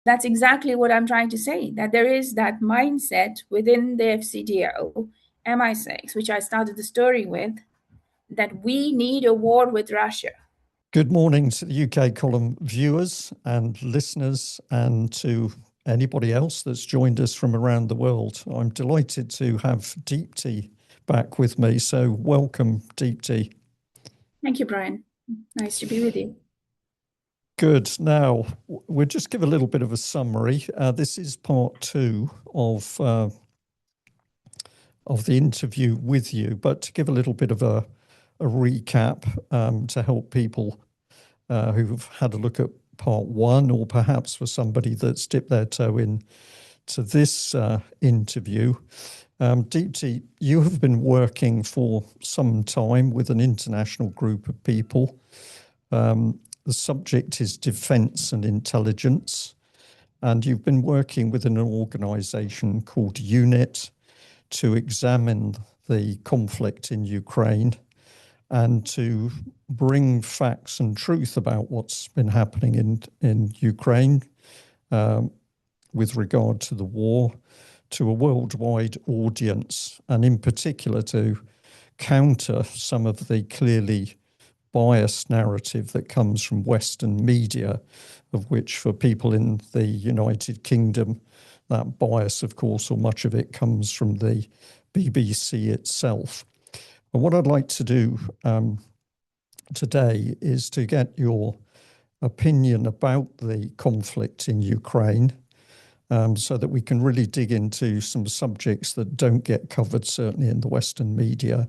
That's exactly what I'm trying to say, that there is that mindset within the FCDO, MI6, which I started the story with, that we need a war with Russia. Good morning to the UK column viewers and listeners, and to anybody else that's joined us from around the world. I'm delighted to have Deepti back with me, so welcome, Deepti. Thank you, Brian. Nice to be with you. Good. Now, we'll just give a little bit of a summary. This is part 2 of the interview with you, but to give a little bit of a recap to help people who've had a look at part 1, or perhaps for somebody that's dipped their toe in to this interview. Deepti, you have been working for some time with an international group of people. The subject is defence and intelligence, and you've been working with an organisation called UNIT to examine the conflict in Ukraine and to bring facts and truth about what's been happening in Ukraine with regard to the war to a worldwide audience, and in particular to counter some of the clearly biased narrative that comes from Western media, of which for people in the United Kingdom, that bias, of course, or much of it comes from the BBC itself. And what I'd like to do today is to get your opinion about the conflict in Ukraine, so that we can really dig into some subjects that don't get covered, certainly in the Western media.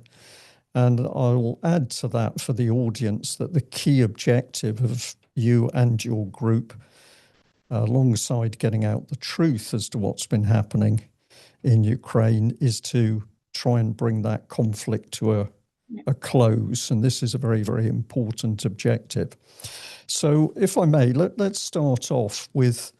And I will add to that for the audience that the key objective of you and your group, alongside getting out the truth as to what's been happening in Ukraine, is to try and bring that conflict to a close. And this is a very, very important objective. So if I may, let's start off with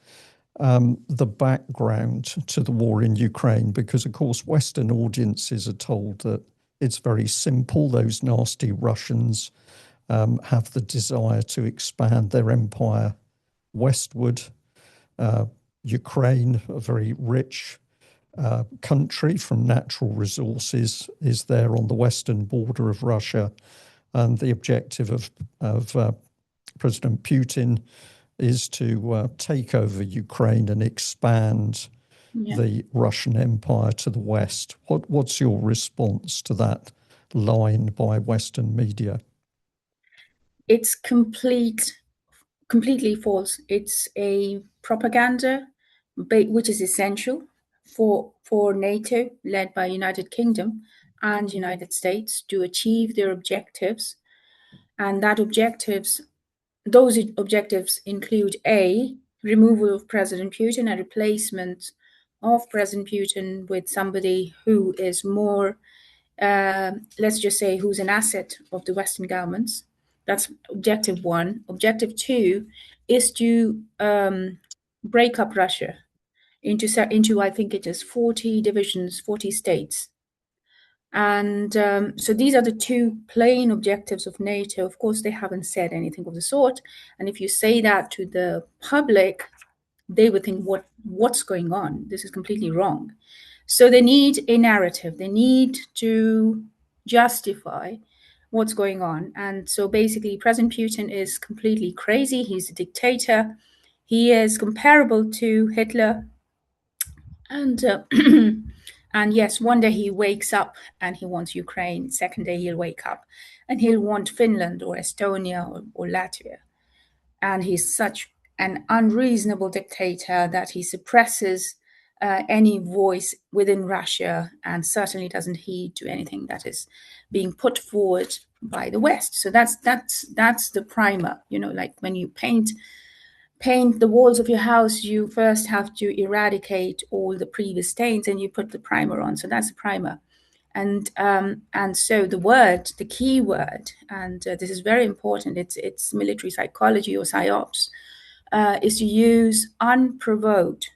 the background to the war in Ukraine, because, of course, Western audiences are told that it's very simple. Those nasty Russians have the desire to expand their empire westward. Ukraine, a very rich country from natural resources, is there on the western border of Russia. And the objective of President Putin is to take over Ukraine and expand the Russian Empire to the west. What's your response to that line by Western media? It's completely false. It's a propaganda, which is essential for NATO, led by United Kingdom and United States, to achieve their objectives. And those objectives include A, removal of President Putin and replacement of President Putin with somebody who is more, let's just say, who's an asset of the Western governments. That's objective 1. Objective 2 is to break up Russia into I think it is 40 divisions, 40 states. And so these are the 2 plain objectives of NATO. Of course, they haven't said anything of the sort. And if you say that to the public, they would think, what's going on? This is completely wrong. So they need a narrative. They need to justify what's going on. And so basically, President Putin is completely crazy. He's a dictator. He is comparable to Hitler. And and yes, one day he wakes up and he wants Ukraine. Second day he'll wake up and he'll want Finland or Estonia or Latvia. And he's such an unreasonable dictator that he suppresses any voice within Russia, and certainly doesn't heed to anything that is being put forward by the West. So that's the primer. Like when you paint the walls of your house, you first have to eradicate all the previous stains and you put the primer on. So that's the primer. And so the key word, and this is very important, it's military psychology or psyops, is to use unprovoked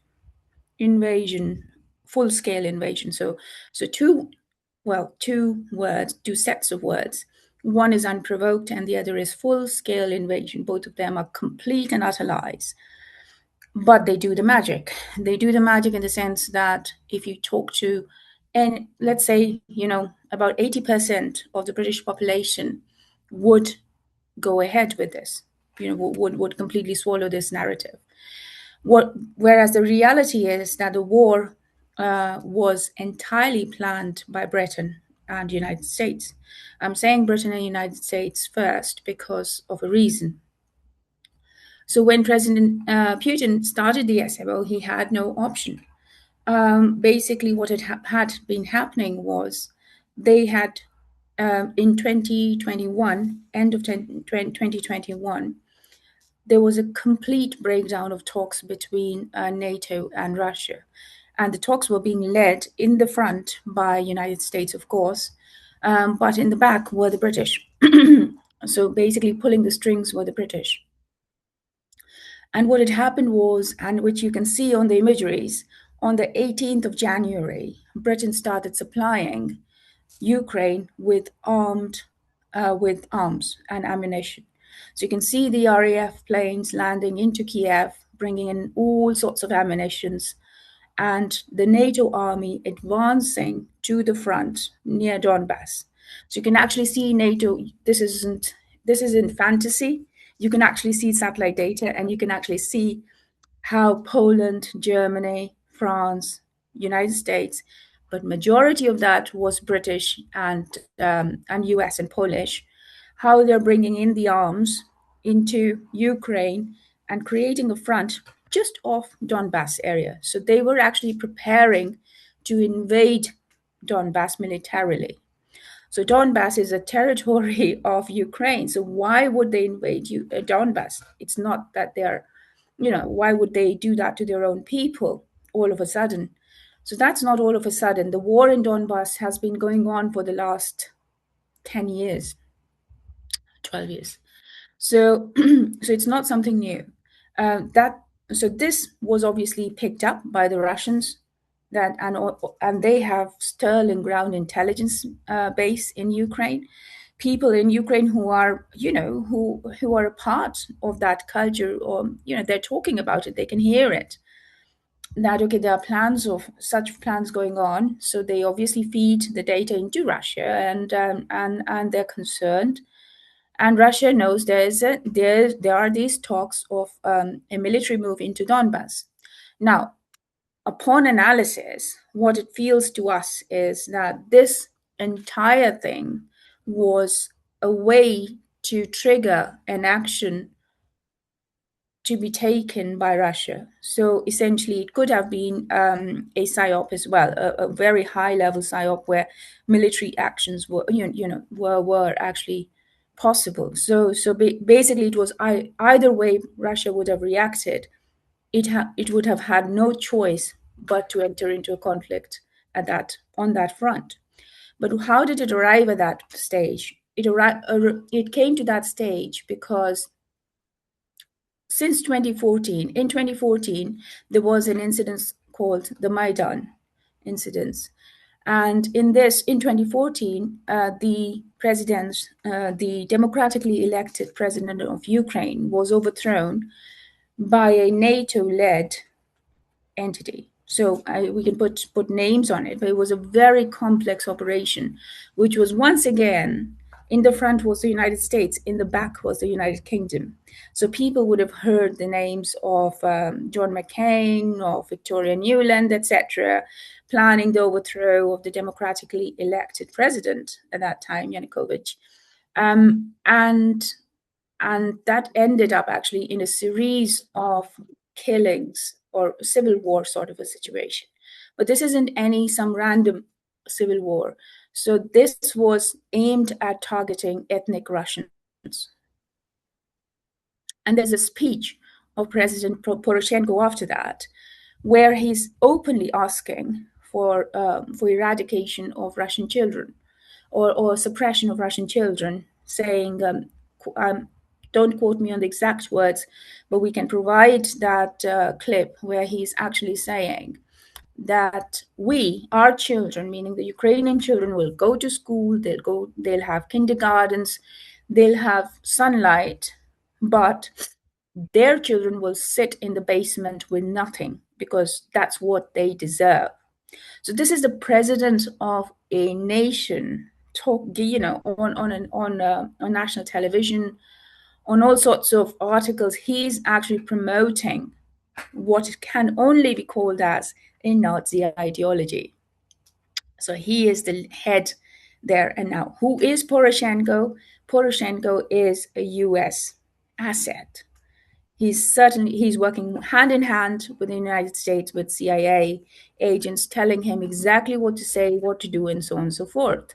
invasion, full-scale invasion. So two sets of words. One is unprovoked and the other is full-scale invasion. Both of them are complete and utter lies. But they do the magic. They do the magic in the sense that if you talk to, and let's say, about 80% of the British population would go ahead with this, would completely swallow this narrative. Whereas the reality is that the war was entirely planned by Britain and the United States. I'm saying Britain and the United States first because of a reason. So when President Putin started the SMO, he had no option. Basically, what had been happening was they had, in 2021, end of 2021, there was a complete breakdown of talks between NATO and Russia. And the talks were being led in the front by United States, of course, but in the back were the British. So basically pulling the strings were the British. And what had happened was, and which you can see on the imageries, on the 18th of January, Britain started supplying Ukraine with arms and ammunition. So you can see the RAF planes landing into Kiev, bringing in all sorts of ammunitions, and the NATO army advancing to the front near Donbass. So you can actually see NATO. This isn't fantasy. You can actually see satellite data, and you can actually see how Poland, Germany, France, United States, but majority of that was British and US and Polish, how they're bringing in the arms into Ukraine and creating a front just off Donbass area. So they were actually preparing to invade Donbass militarily. So Donbass is a territory of Ukraine. So why would they invade Donbass? It's not that they're, why would they do that to their own people all of a sudden? So that's not all of a sudden. The war in Donbass has been going on for the last 10 years, 12 years. So, so it's not something new. So this was obviously picked up by the Russians, and they have sterling ground intelligence base in Ukraine. People in Ukraine who are, who are a part of that culture, or they're talking about it. They can hear it. That okay, there are plans of such plans going on. So they obviously feed the data into Russia, and they're concerned. And Russia knows there are these talks of a military move into Donbass. Now, upon analysis, what it feels to us is that this entire thing was a way to trigger an action to be taken by Russia. So essentially, it could have been a PSYOP as well, a very high-level PSYOP where military actions were, were actually possible. So basically, it was either way Russia would have reacted. It would have had no choice but to enter into a conflict on that front. But how did it arrive at that stage? It came to that stage because since 2014, in 2014, there was an incident called the Maidan incidents. And in 2014, the democratically elected president of Ukraine was overthrown by a NATO-led entity. So we can put names on it, but it was a very complex operation, which was once again, in the front was the United States, in the back was the United Kingdom. So people would have heard the names of John McCain, of Victoria Nuland, etc., planning the overthrow of the democratically elected president at that time, Yanukovych. And that ended up actually in a series of killings or civil war sort of a situation. But this isn't some random civil war. So this was aimed at targeting ethnic Russians. And there's a speech of President Poroshenko after that, where he's openly asking for eradication of Russian children, or suppression of Russian children, saying, don't quote me on the exact words, but we can provide that clip where he's actually saying that our children, meaning the Ukrainian children, will go to school, they'll have kindergartens, they'll have sunlight, but their children will sit in the basement with nothing because that's what they deserve. So this is the president of a nation talk, on national television, on all sorts of articles. He's actually promoting what can only be called as a Nazi ideology. So he is the head there. And now, who is Poroshenko? Poroshenko is a US asset. He's working hand in hand with the United States, with CIA agents telling him exactly what to say, what to do, and so on and so forth.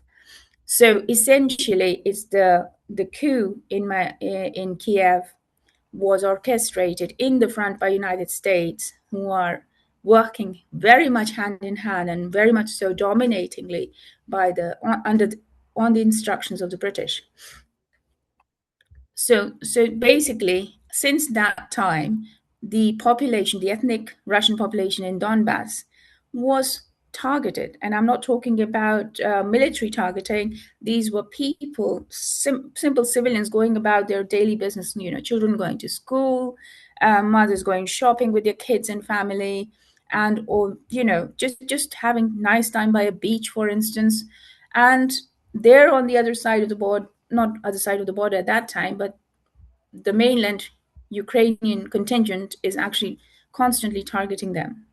So essentially, it's the coup in Kiev was orchestrated in the front by United States, who are working very much hand in hand and very much so dominatingly by on the instructions of the British. So basically, since that time, the population, the ethnic Russian population in Donbass, was targeted. And I'm not talking about military targeting. These were people, simple civilians going about their daily business. Children going to school, mothers going shopping with their kids and family, and or just having nice time by a beach, for instance. And they're on the other side of the border, not other side of the border at that time, but the mainland Ukrainian contingent is actually constantly targeting them.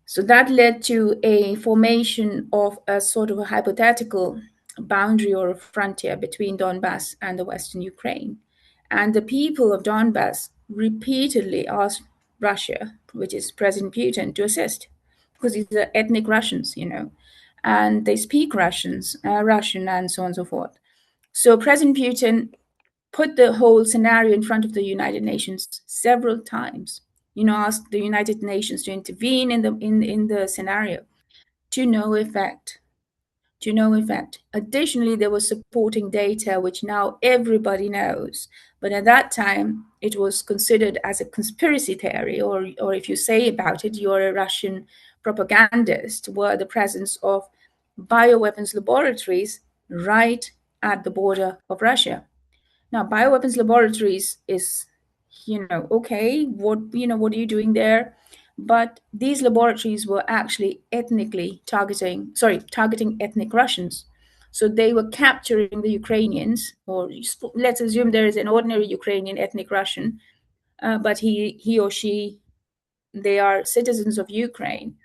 So that led to a formation of a sort of a hypothetical boundary or a frontier between Donbass and the Western Ukraine. And the people of Donbass repeatedly asked Russia, which is President Putin, to assist, because these are ethnic Russians, and they speak Russian, and so on and so forth. So President Putin put the whole scenario in front of the United Nations several times. Asked the United Nations to intervene in the scenario, to no effect. To no effect. Additionally, there was supporting data, which now everybody knows. But at that time, it was considered as a conspiracy theory, or if you say about it, you're a Russian propagandist, were the presence of bioweapons laboratories right at the border of Russia. Now, bioweapons laboratories is, okay, what are you doing there? But these laboratories were actually targeting ethnic Russians. So they were capturing the Ukrainians, or let's assume there is an ordinary Ukrainian ethnic Russian, but he or she, they are citizens of Ukraine.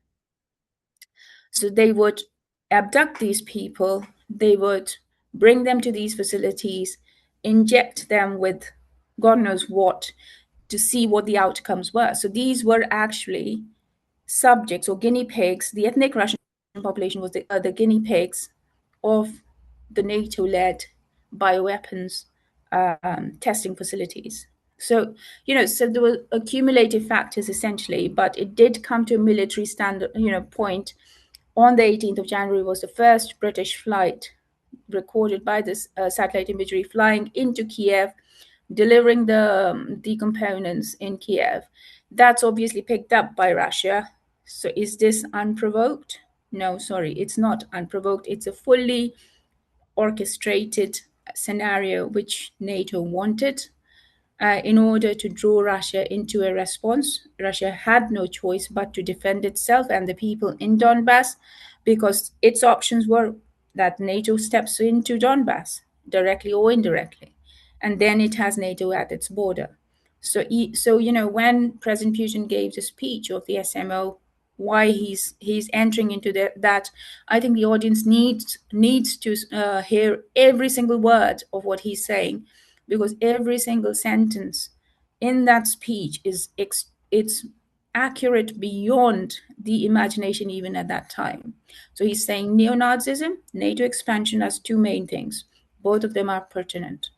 So they would abduct these people, they would bring them to these facilities, inject them with God knows what to see what the outcomes were. So these were actually subjects or guinea pigs. The ethnic Russian population was the guinea pigs of the NATO-led bioweapons testing facilities. So there were accumulative factors essentially, but it did come to a military standard, point. On the 18th of January was the first British flight recorded by this satellite imagery flying into Kiev, delivering the components in Kiev. That's obviously picked up by Russia. So is this unprovoked? No, sorry, it's not unprovoked. It's a fully orchestrated scenario which NATO wanted in order to draw Russia into a response. Russia had no choice but to defend itself and the people in Donbass, because its options were that NATO steps into Donbass directly or indirectly, and then it has NATO at its border. So when President Putin gave the speech of the SMO, why he's entering into that, I think the audience needs to hear every single word of what he's saying, because every single sentence in that speech it's accurate beyond the imagination even at that time. So he's saying neo-Nazism, NATO expansion as two main things. Both of them are pertinent.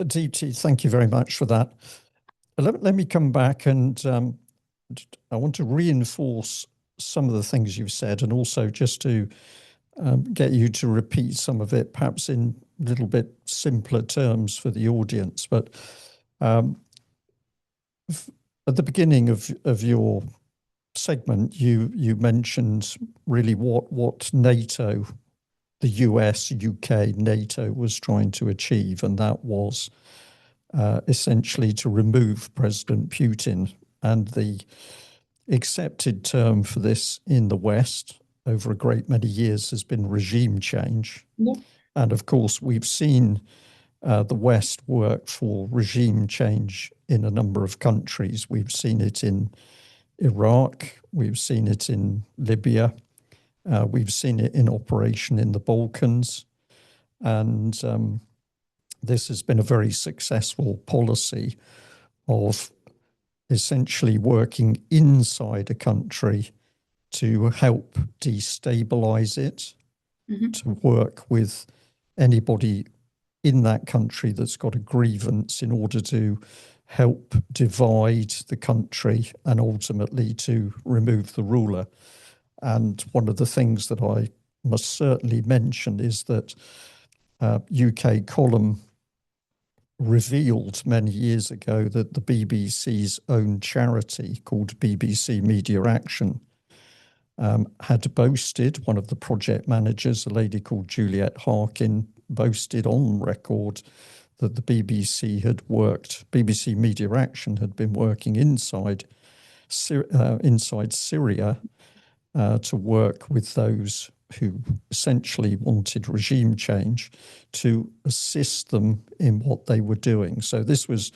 Deepti, thank you very much for that. Let me come back and I want to reinforce some of the things you've said, and also just to get you to repeat some of it, perhaps in a little bit simpler terms for the audience. But at the beginning of your segment, you mentioned really what NATO, the US, UK, NATO was trying to achieve, and that was essentially to remove President Putin. And the accepted term for this in the West over a great many years has been regime change. Yeah. And of course, we've seen the West work for regime change in a number of countries. We've seen it in Iraq, we've seen it in Libya, we've seen it in operation in the Balkans. And this has been a very successful policy of essentially working inside a country to help destabilize it, to work with anybody in that country that's got a grievance in order to help divide the country and ultimately to remove the ruler. And one of the things that I must certainly mention is that UK column revealed many years ago that the BBC's own charity called BBC Media Action had boasted, one of the project managers, a lady called Juliet Harkin, boasted on record that the BBC Media Action had been working inside Syria to work with those who essentially wanted regime change to assist them in what they were doing. So this was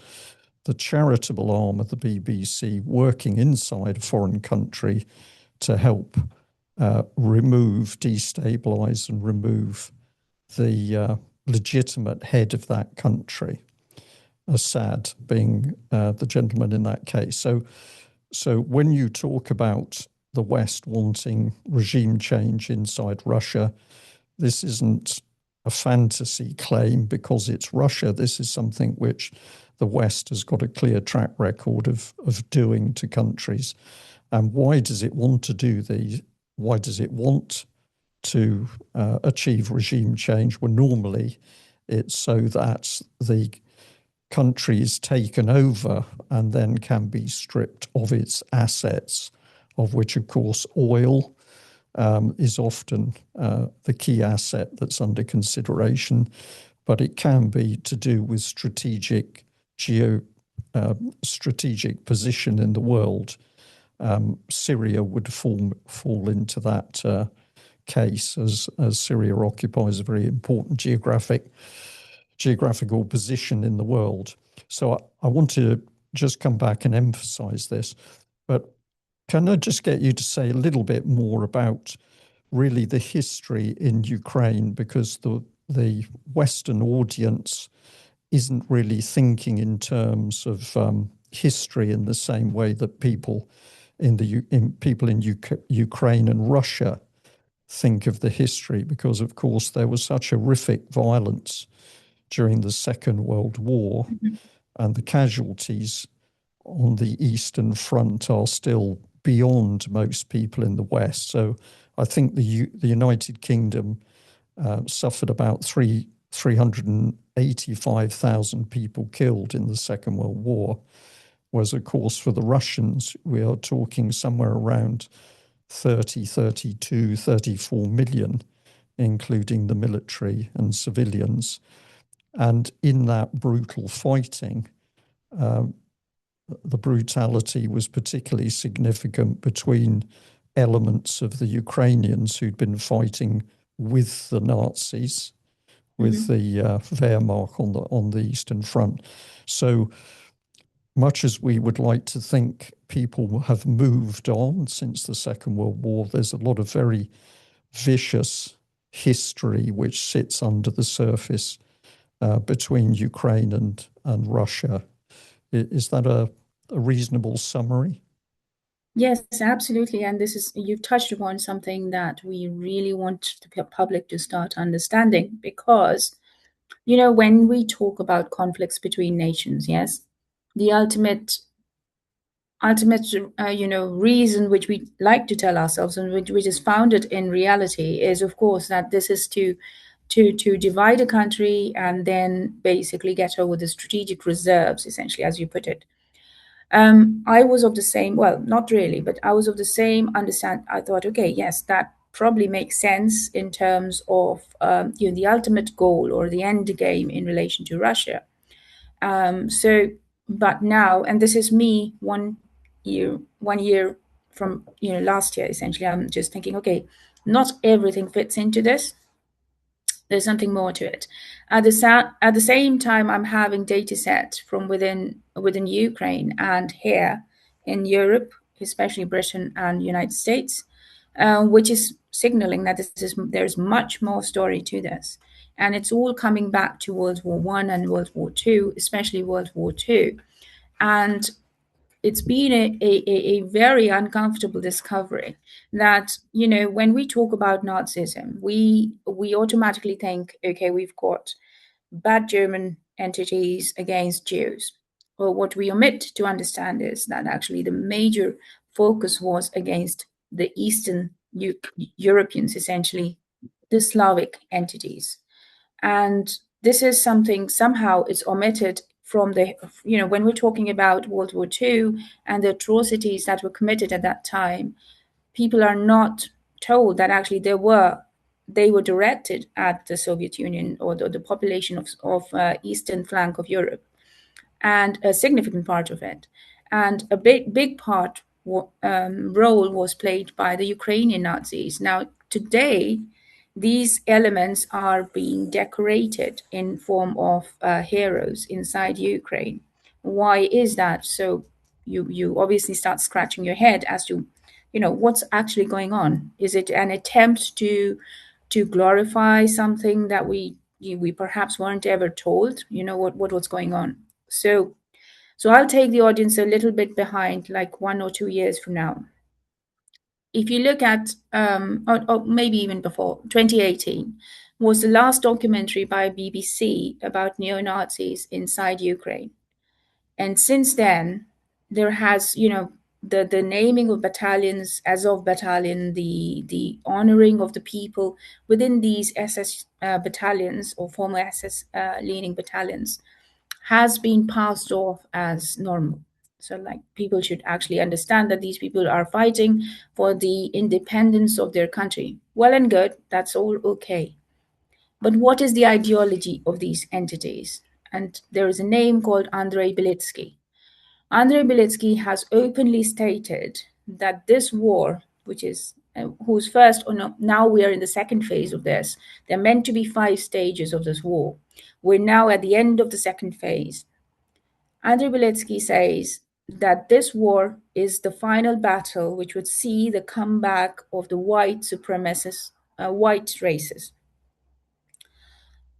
the charitable arm of the BBC working inside a foreign country to help destabilize and remove the legitimate head of that country, Assad being the gentleman in that case. So when you talk about the West wanting regime change inside Russia, this isn't a fantasy claim because it's Russia. This is something which the West has got a clear track record of doing to countries. And why does it want to do these? Why does it want to achieve regime change? Well, normally it's so that the country is taken over and then can be stripped of its assets, of which, of course, oil is often the key asset that's under consideration, but it can be to do with strategic position in the world. Syria would fall into that case, as Syria occupies a very important geographical position in the world. So I want to just come back and emphasize this, but can I just get you to say a little bit more about really the history in Ukraine, because the Western audience isn't really thinking in terms of history in the same way that people in Ukraine and Russia think of the history, because of course there was such horrific violence during the Second World War, and the casualties on the Eastern Front are still beyond most people in the West. So I think the United Kingdom suffered about 385,000 people killed in the Second World War, whereas, of course, for the Russians, we are talking somewhere around 30, 32, 34 million, including the military and civilians. And in that brutal fighting, the brutality was particularly significant between elements of the Ukrainians who'd been fighting with the Nazis, with the Wehrmacht on the Eastern Front. So much as we would like to think people have moved on since the Second World War, there's a lot of very vicious history which sits under the surface between Ukraine and Russia. Is that a reasonable summary? Yes, absolutely. And you've touched upon something that we really want the public to start understanding, because, when we talk about conflicts between nations, yes, the ultimate reason which we like to tell ourselves, and which is founded in reality, is of course that this is to divide a country and then basically get over the strategic reserves, essentially, as you put it. I was of the same, well, not really, but I was of the same understand. I thought, okay, yes, that probably makes sense in terms of the ultimate goal or the end game in relation to Russia. So, but now, and this is me 1 year from last year. Essentially, I'm just thinking, okay, not everything fits into this. There's something more to it. At the same time, I'm having data sets from within Ukraine and here in Europe, especially Britain and United States, which is signaling that there's much more story to this, and it's all coming back to World War I and World War II, especially World War II, and it's been a very uncomfortable discovery that when we talk about Nazism, we automatically think, okay, we've got bad German entities against Jews. Well, what we omit to understand is that actually the major focus was against the Eastern Europeans, essentially the Slavic entities. And this is something somehow it's omitted from when we're talking about World War II and the atrocities that were committed at that time. People are not told that actually they were directed at the Soviet Union or the population of eastern flank of Europe, and a significant part of it, and a big part role was played by the Ukrainian Nazis. Now today, these elements are being decorated in form of heroes inside Ukraine. Why is that? So you obviously start scratching your head as to what's actually going on. Is it an attempt to glorify something that we perhaps weren't ever told what was going on? So I'll take the audience a little bit behind, like 1 or 2 years from now. If you look at, or maybe even before, 2018 was the last documentary by BBC about neo-Nazis inside Ukraine. And since then, there has, the naming of battalions, Azov battalion, the honoring of the people within these SS battalions or former SS leaning battalions has been passed off as normal. So, like, people should actually understand that these people are fighting for the independence of their country. Well and good, that's all okay. But what is the ideology of these entities? And there is a name called Andrei Belitsky. Andrei Belitsky has openly stated that this war, which is whose first, or no, now we are in the second phase of this. There are meant to be 5 stages of this war. We're now at the end of the second phase. Andrei Belitsky says that this war is the final battle which would see the comeback of the white supremacists, white races.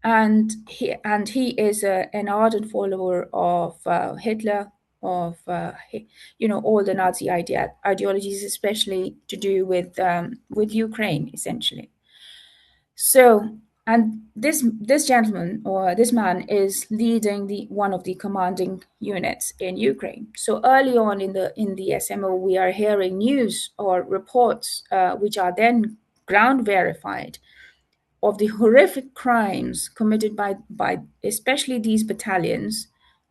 And he is an ardent follower of Hitler, of all the Nazi ideologies, especially to do with Ukraine, essentially. So, and this gentleman or this man is leading one of the commanding units in Ukraine. So early on in the SMO, we are hearing news or reports which are then ground verified of the horrific crimes committed by especially these battalions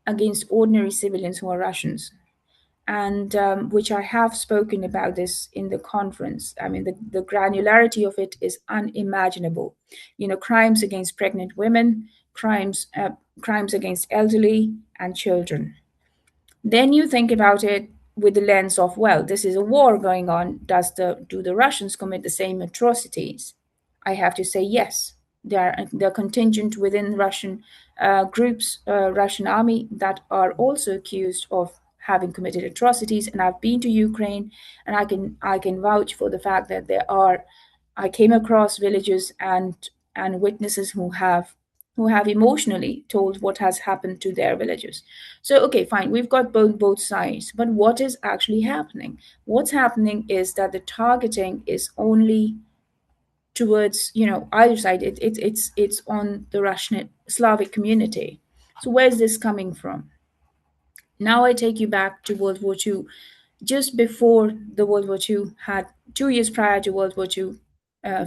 against ordinary civilians who are Russians, and which I have spoken about this in the conference. I mean, the granularity of it is unimaginable. Crimes against pregnant women, crimes against elderly and children. Then you think about it with the lens of, well, this is a war going on. Do the Russians commit the same atrocities? I have to say yes. There are contingent within Russian groups, Russian army, that are also accused of having committed atrocities. And I've been to Ukraine, and I can vouch for the fact that there are. I came across villages and witnesses who have emotionally told what has happened to their villages. So, okay, fine, we've got both sides, but what is actually happening? What's happening is that the targeting is only towards either side. It's on the Russian Slavic community. So where's this coming from? Now I take you back to World War II. Just before the World War II had 2 years prior to World War II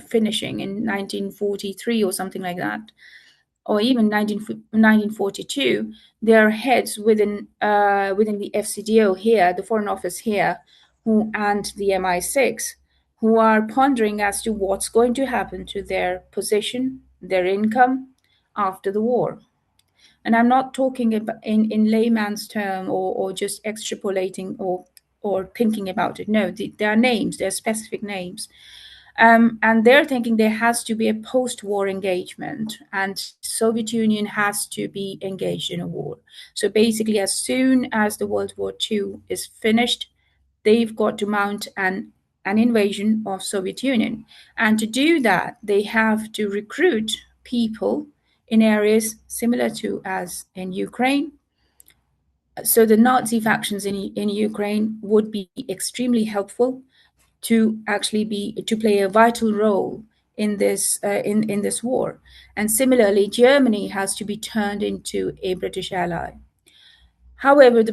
finishing in 1943 or something like that, or even 1942, there are heads within the FCDO here, the Foreign Office here, and the MI6, who are pondering as to what's going to happen to their position, their income after the war. And I'm not talking about in layman's term or just extrapolating or thinking about it. No, there are names, there are specific names. And they're thinking there has to be a post-war engagement, and Soviet Union has to be engaged in a war. So basically, as soon as the World War II is finished, they've got to mount an invasion of Soviet Union. And to do that, they have to recruit people in areas similar to as in Ukraine. So the Nazi factions in Ukraine would be extremely helpful to actually to play a vital role in this in this war. And similarly, Germany has to be turned into a British ally. However, the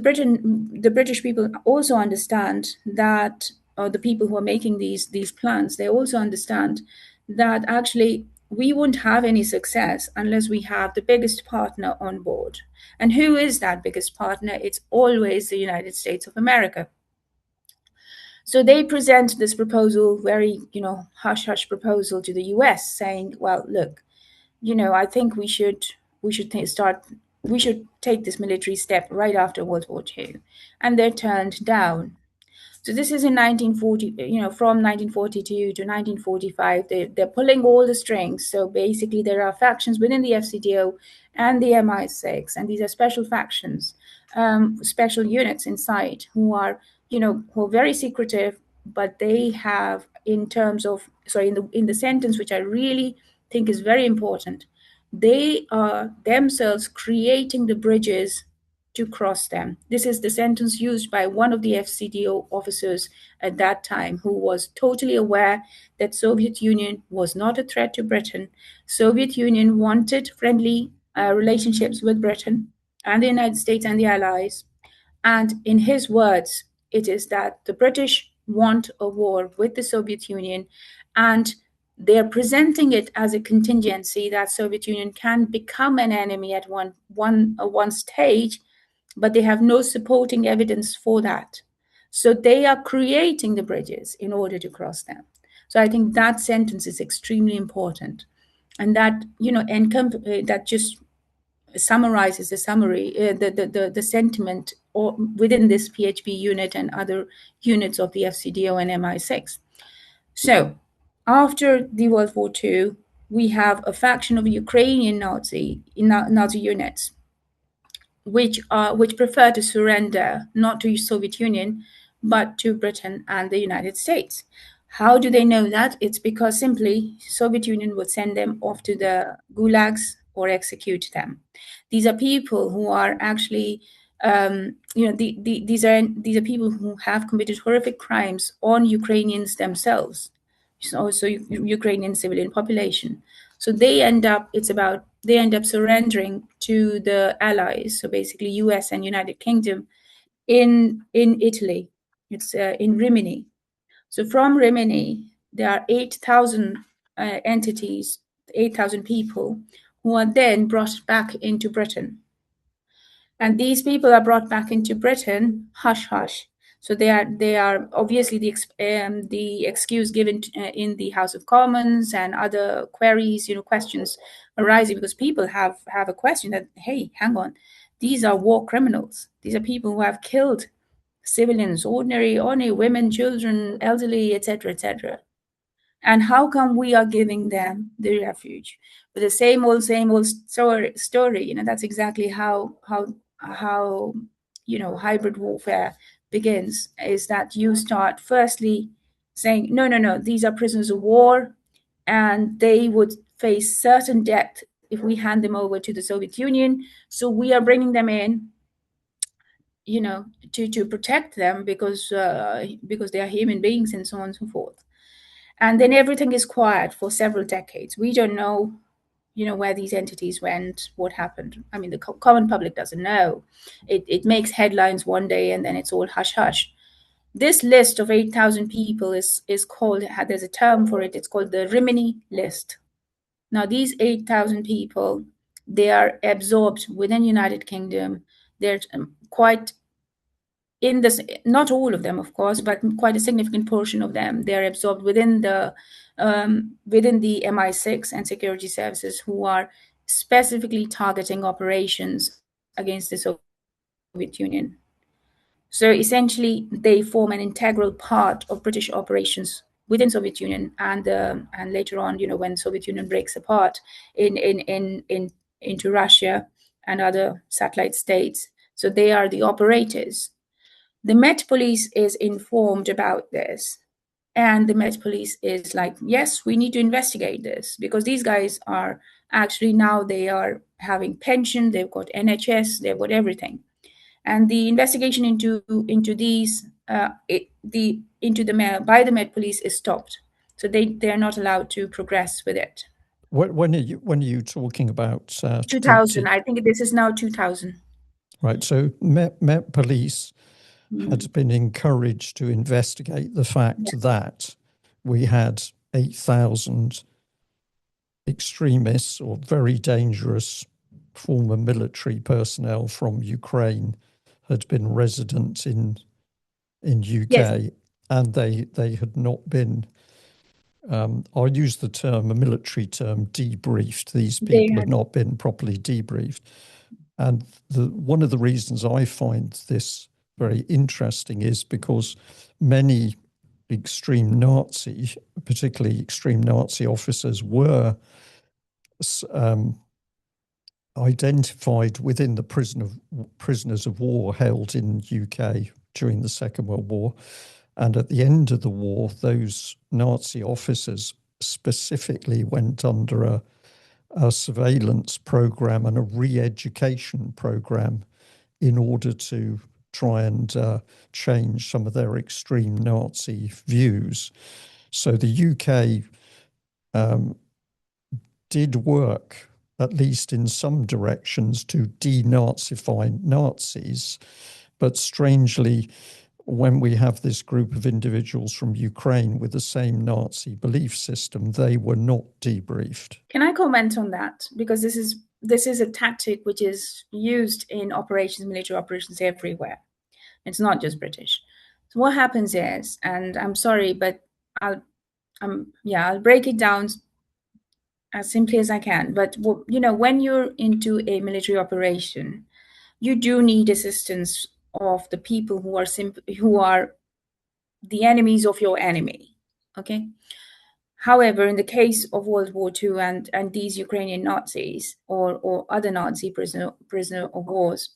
British people also understand that, or the people who are making these plans, they also understand that actually we won't have any success unless we have the biggest partner on board. And who is that biggest partner? It's always the United States of America. So they present this proposal, very, hush hush proposal to the US, saying, well, look, I think we should take this military step right after World War II. And they're turned down. So this is in 1940, from 1942 to 1945, they're pulling all the strings. So basically, there are factions within the FCDO and the MI6, and these are special factions, special units inside who are, who are very secretive, but they have, in terms of, sorry, in the sentence, which I really think is very important, they are themselves creating the bridges to cross them. This is the sentence used by one of the FCDO officers at that time, who was totally aware that Soviet Union was not a threat to Britain. Soviet Union wanted friendly relationships with Britain and the United States and the Allies. And in his words, it is that the British want a war with the Soviet Union, and they're presenting it as a contingency that Soviet Union can become an enemy at one stage, but they have no supporting evidence for that. So they are creating the bridges in order to cross them. So I think that sentence is extremely important, and that that just summarizes the sentiment or within this PHP unit and other units of the FCDO and MI6. So after the World War II, we have a faction of Ukrainian Nazi units which prefer to surrender not to the Soviet Union, but to Britain and the United States. How do they know that? It's because simply Soviet Union would send them off to the gulags or execute them. These are people who are actually, these are people who have committed horrific crimes on Ukrainians themselves, also Ukrainian civilian population. So they end up surrendering to the allies, so basically US and United Kingdom in Italy. It's in Rimini. So from Rimini, there are 8,000 entities, 8,000 people who are then brought back into Britain. And these people are brought back into Britain, hush hush. So they are obviously the excuse given in the House of Commons and other queries, questions arising because people have a question that, hey, hang on, these are war criminals. These are people who have killed civilians, ordinary women, children, elderly, etc., etc. And how come we are giving them the refuge? But the same old story. That's exactly how hybrid warfare begins, is that you start firstly saying, no, these are prisoners of war, and they would face certain death if we hand them over to the Soviet Union. So we are bringing them in, to protect them because they are human beings and so on and so forth. And then everything is quiet for several decades. We don't know, where these entities went, what happened. I mean, the common public doesn't know. It makes headlines one day and then it's all hush hush. This list of 8,000 people is called, there's a term for it, it's called the Rimini list. Now, these 8,000 people, they are absorbed within United Kingdom. They're quite in this, not all of them, of course, but quite a significant portion of them, they're absorbed within the MI6 and security services, who are specifically targeting operations against the Soviet Union. So essentially, they form an integral part of British operations within Soviet Union, and later on, when Soviet Union breaks apart into Russia and other satellite states. So they are the operators. The Met Police is informed about this, and the Met Police is like, yes, we need to investigate this, because these guys are actually, now they are having pension, they've got NHS, they've got everything. And the investigation into these by the Met Police is stopped, so they're not allowed to progress with it. When are you talking about 2000, I think this is now 2000. Right, so Met Police had been encouraged to investigate the fact that we had 8,000 extremists or very dangerous former military personnel from Ukraine had been resident in UK, Yes. and they had not been, I'll use the term, a military term, debriefed. These people had not been properly debriefed. And one of the reasons I find this very interesting is because many extreme Nazi, particularly extreme Nazi officers, were identified within the prisoners of war held in UK during the Second World War. And at the end of the war, those Nazi officers specifically went under a surveillance program and a re-education program in order to try and change some of their extreme Nazi views. So the UK did work, at least in some directions, to denazify Nazis. But strangely, when we have this group of individuals from Ukraine with the same Nazi belief system, they were not debriefed. Can I comment on that? Because this is a tactic which is used in operations, military operations everywhere. It's not just British. So what happens is, and I'm sorry, but I'll break it down as simply as I can. But when you're into a military operation, you do need assistance of the people who are the enemies of your enemy. Okay. However, in the case of World War II and these Ukrainian Nazis or other Nazi prisoner of wars,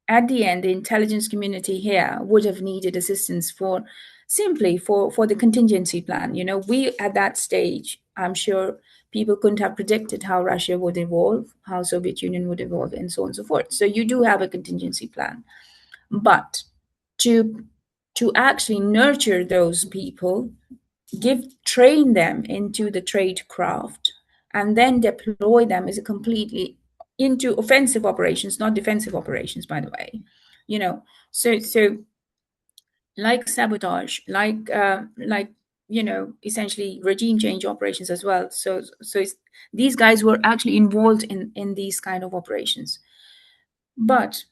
at the end, the intelligence community here would have needed assistance for the contingency plan. We at that stage, I'm sure people couldn't have predicted how Russia would evolve, how Soviet Union would evolve, and so on and so forth. So you do have a contingency plan. But to actually nurture those people, train them into the trade craft, and then deploy them is a completely into offensive operations, not defensive operations, by the way. So like sabotage, like essentially regime change operations as well. So these guys were actually involved in these kind of operations. But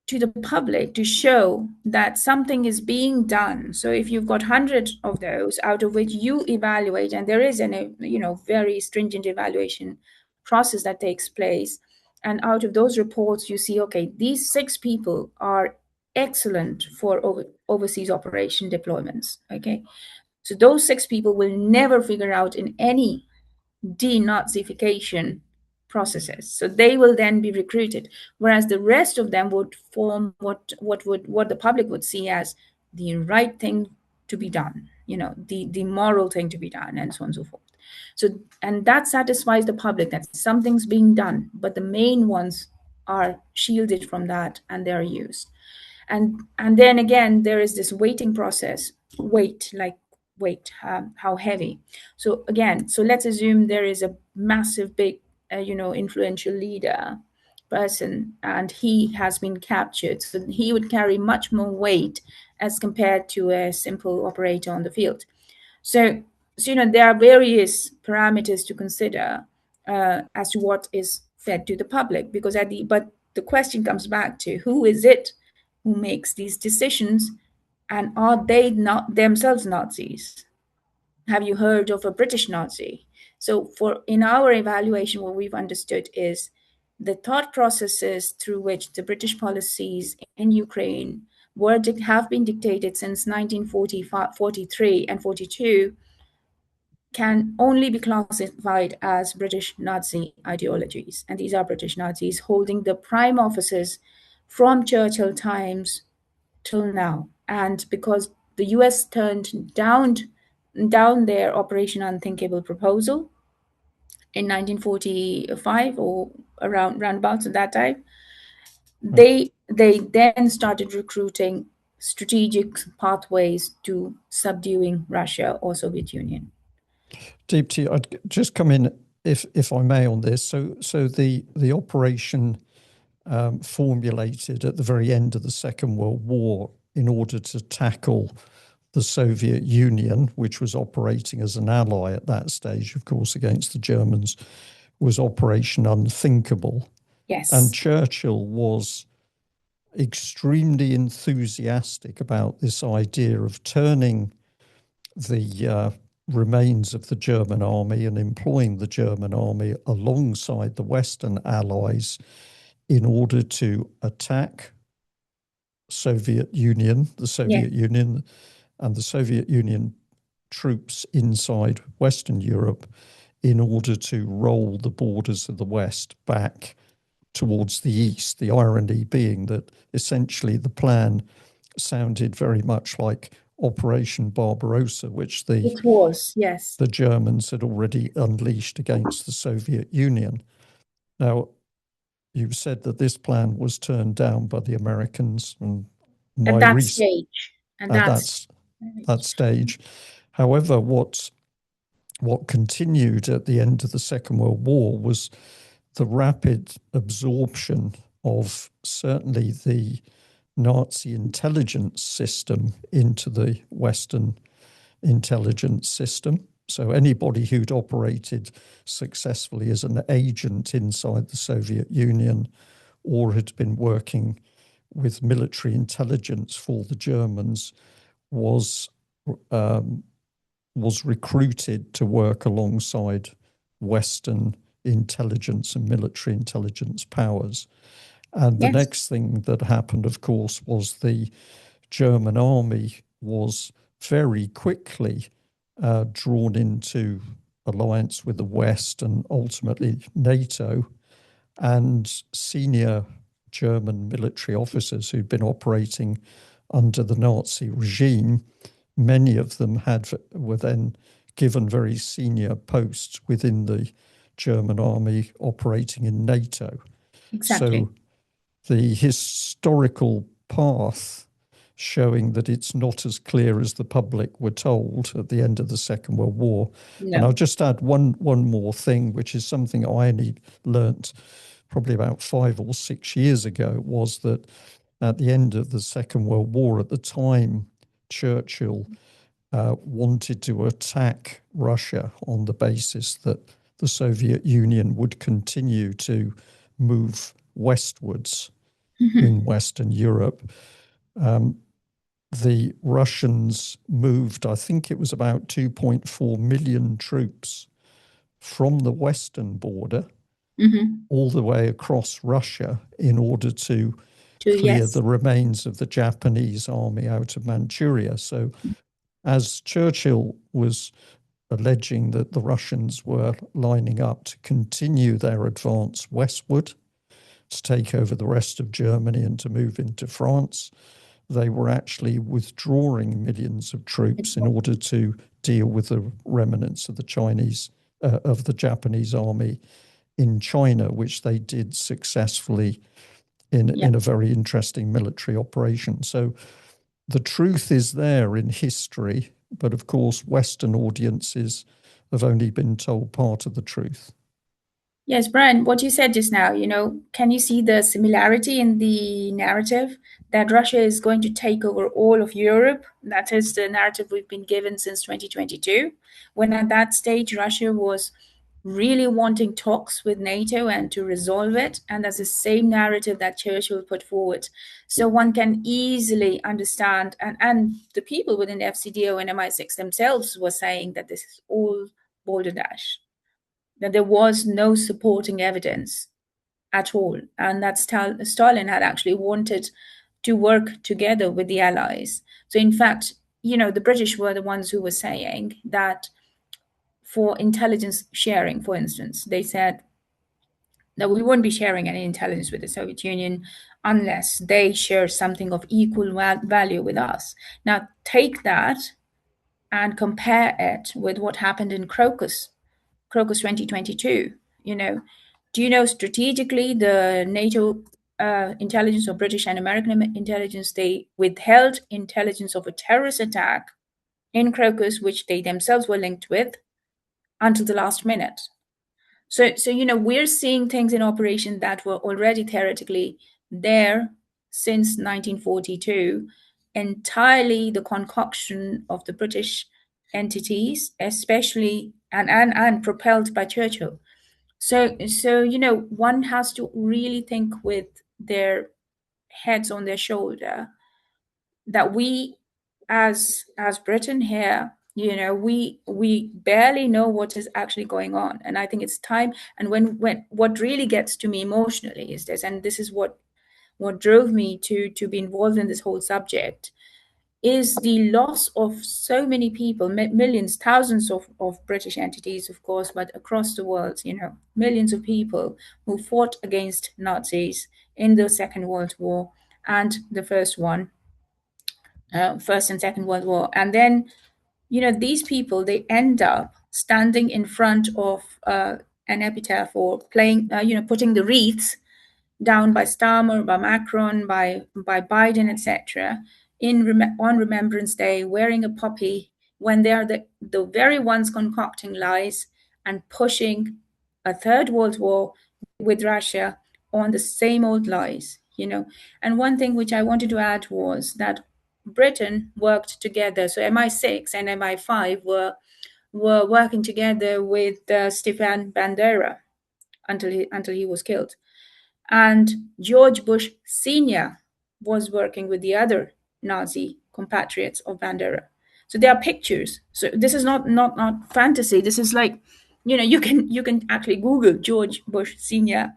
to the public, to show that something is being done. So if you've got 100 of those, out of which you evaluate, and there is a very stringent evaluation process that takes place, and out of those reports you see, okay, these 6 people are excellent for overseas operation deployments. Okay, so those 6 people will never figure out in any denazification processes. So they will then be recruited, whereas the rest of them would form what the public would see as the right thing to be done, the moral thing to be done, and so on and so forth. So, and that satisfies the public that something's being done, but the main ones are shielded from that and they're used. And then again, there is this weighting process. Weight, how heavy. So again, let's assume there is a massive, big, influential leader person, and he has been captured. So he would carry much more weight as compared to a simple operator on the field. So there are various parameters to consider as to what is fed to the public, because but the question comes back to who is it who makes these decisions, and are they not themselves Nazis? Have you heard of a British Nazi? So in our evaluation, what we've understood is the thought processes through which the British policies in Ukraine have been dictated since 1943 and 42 can only be classified as British Nazi ideologies. And these are British Nazis holding the prime offices from Churchill times till now. And because the US turned down their Operation Unthinkable proposal in 1945 or roundabouts at that time, Right. they then started recruiting strategic pathways to subduing Russia or Soviet Union. Deepti, I'd just come in, if I may, on this. So the operation formulated at the very end of the Second World War in order to tackle the Soviet Union, which was operating as an ally at that stage, of course, against the Germans, was Operation Unthinkable. And Yes. Churchill was extremely enthusiastic about this idea of turning the remains of the German army and employing the German army alongside the Western allies in order to attack the Soviet Union and the Soviet Union troops inside Western Europe in order to roll the borders of the West back towards the East. The irony being that essentially the plan sounded very much like Operation Barbarossa, which It was, yes. the Germans had already unleashed against the Soviet Union. Now, you said that this plan was turned down by the Americans, and At my that research stage. And at that's that stage. However, what continued at the end of the Second World War was the rapid absorption of certainly the Nazi intelligence system into the Western intelligence system. So anybody who'd operated successfully as an agent inside the Soviet Union or had been working with military intelligence for the Germans was recruited to work alongside Western intelligence and military intelligence powers. And the yes. next thing that happened, of course, was the German army was very quickly drawn into alliance with the West and ultimately NATO. And senior German military officers who'd been operating under the Nazi regime, many of them were then given very senior posts within the German army operating in NATO. Exactly. So the historical path showing that it's not as clear as the public were told at the end of the Second World War. And I'll No. just add one more thing, which is something I only learnt probably about 5 or 6 years ago, was that at the end of the Second World War, at the time, Churchill wanted to attack Russia on the basis that the Soviet Union would continue to move westwards in Western Europe. The Russians moved, I think it was about 2.4 million troops from the western border all the way across Russia in order to clear Yes. the remains of the Japanese army out of Manchuria. So as Churchill was alleging that the Russians were lining up to continue their advance westward, to take over the rest of Germany and to move into France, they were actually withdrawing millions of troops in order to deal with the remnants of the Japanese army in China, which they did successfully Yeah. in a very interesting military operation. So the truth is there in history, but of course, Western audiences have only been told part of the truth. Yes, Brian, what you said just now, can you see the similarity in the narrative that Russia is going to take over all of Europe? That is the narrative we've been given since 2022, when at that stage Russia was really wanting talks with NATO and to resolve it. And that's the same narrative that Churchill put forward. So one can easily understand, and the people within the FCDO and MI6 themselves were saying that this is all balderdash. that there was no supporting evidence at all, and that Stalin had actually wanted to work together with the Allies. So, in fact, the British were the ones who were saying that for intelligence sharing, for instance, they said that we won't be sharing any intelligence with the Soviet Union unless they share something of equal value with us. Now, take that and compare it with what happened in Crocus 2022. Do you know strategically the NATO intelligence or British and American intelligence, they withheld intelligence of a terrorist attack in Crocus, which they themselves were linked with, until the last minute. So we're seeing things in operation that were already theoretically there since 1942, entirely the concoction of the British entities, especially and propelled by Churchill. So one has to really think with their heads on their shoulder that we as Britain here, we barely know what is actually going on. And I think it's time. And when what really gets to me emotionally is this, and this is what drove me to be involved in this whole subject, is the loss of so many people, millions, thousands of British entities, of course, but across the world, millions of people who fought against Nazis in the Second World War and the first one, First and Second World War. And then, these people, they end up standing in front of an epitaph or putting the wreaths down by Starmer, by Macron, by Biden, etc., on Remembrance Day, wearing a poppy, when they are the very ones concocting lies and pushing a third world war with Russia on the same old lies. And one thing which I wanted to add was that Britain worked together. So MI6 and MI5 were working together with Stefan Bandera until he was killed. And George Bush Sr. was working with the other Nazi compatriots of Bandera. So there are pictures. So this is not fantasy. This is like, you can actually Google George Bush Sr.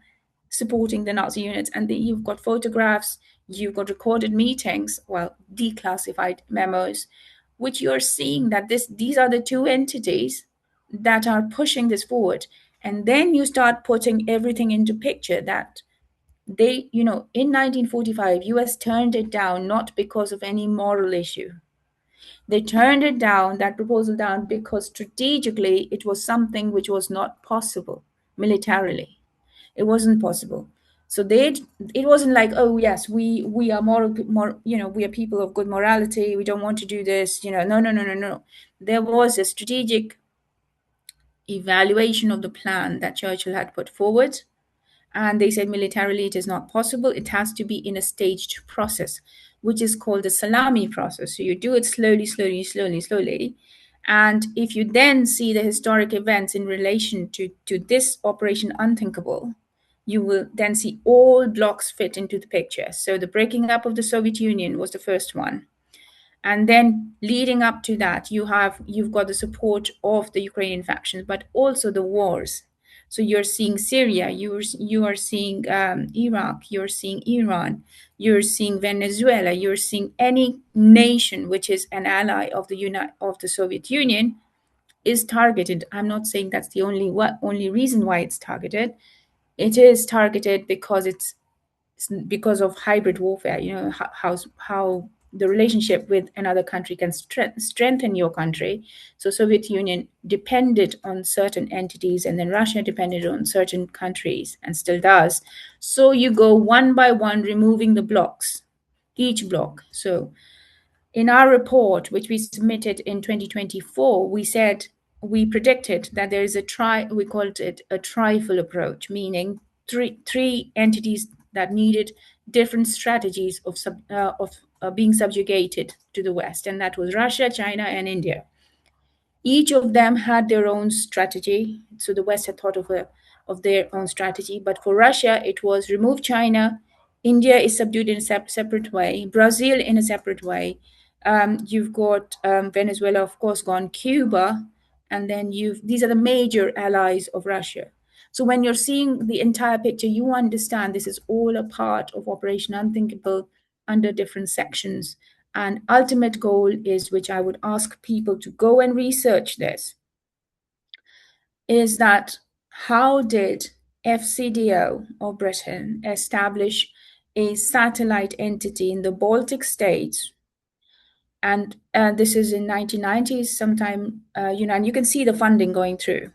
supporting the Nazi units, and you've got photographs, you've got recorded meetings, well, declassified memos, which you're seeing that these are the two entities that are pushing this forward. And then you start putting everything into picture that they, in 1945, US turned it down not because of any moral issue. They turned it down, that proposal down, because strategically it was something which was not possible militarily. It wasn't possible. So it wasn't like, oh yes, we are we are people of good morality. We don't want to do this. No. There was a strategic evaluation of the plan that Churchill had put forward. And they said militarily it is not possible. It has to be in a staged process, which is called the salami process. So you do it slowly. And if you then see the historic events in relation to this Operation Unthinkable, you will then see all blocks fit into the picture. So the breaking up of the Soviet Union was the first one. And then leading up to that, you've got the support of the Ukrainian factions, but also the wars. So you're seeing Syria, you are seeing Iraq, you're seeing Iran, you're seeing Venezuela, you're seeing any nation which is an ally of the Soviet Union is targeted. I'm not saying that's the only reason why it's targeted. It is targeted because it's because of hybrid warfare. How the relationship with another country can strengthen your country. So Soviet Union depended on certain entities, and then Russia depended on certain countries and still does. So you go one by one removing the blocks, each block. So in our report, which we submitted in 2024, we predicted that there is we called it a trifle approach, meaning three entities that needed different strategies of being subjugated to the West, and that was Russia, China, and India. Each of them had their own strategy. So the West had thought of their own strategy. But for Russia, it was remove China. India is subdued in a separate way. Brazil in a separate way. You've got Venezuela, of course, gone. Cuba and then these are the major allies of Russia. So when you're seeing the entire picture, you understand this is all a part of Operation Unthinkable under different sections. And ultimate goal is, which I would ask people to go and research this, is that how did FCDO of Britain establish a satellite entity in the Baltic states? And this is in 1990s sometime, and you can see the funding going through.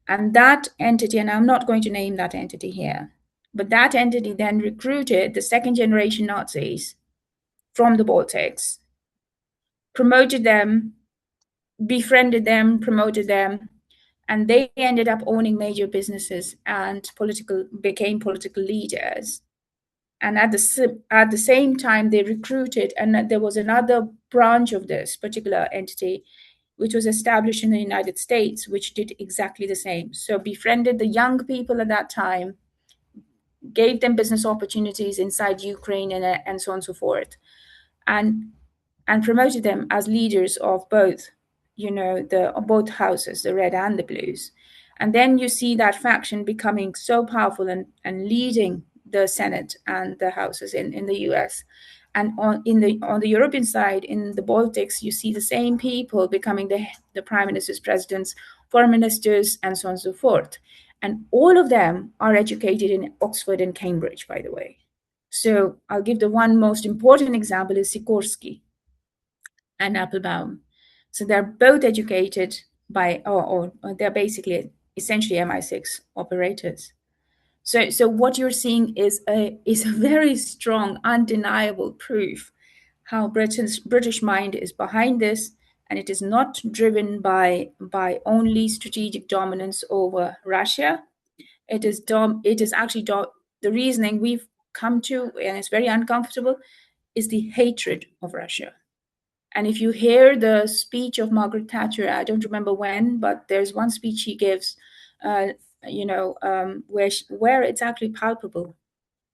And that entity, and I'm not going to name that entity here, but that entity then recruited the second generation Nazis from the Baltics, promoted them, befriended them, promoted them, and they ended up owning major businesses and became political leaders. And at the same time, they recruited, and there was another branch of this particular entity, which was established in the United States, which did exactly the same. So befriended the young people at that time, gave them business opportunities inside Ukraine and so on and so forth, and promoted them as leaders of both, both houses, the red and the blues. And then you see that faction becoming so powerful and leading the Senate and the houses in the US. And on the European side, in the Baltics, you see the same people becoming the prime ministers, presidents, foreign ministers, and so on and so forth. And all of them are educated in Oxford and Cambridge, by the way. So I'll give the one most important example is Sikorsky and Applebaum. So they're both educated by, or they're basically essentially MI6 operators. So what you're seeing is a very strong, undeniable proof how British mind is behind this, and it is not driven by only strategic dominance over Russia. It is actually the reasoning we've come to, and it's very uncomfortable, is the hatred of Russia. And if you hear the speech of Margaret Thatcher, I don't remember when, but there's one speech she gives, where it's actually palpable.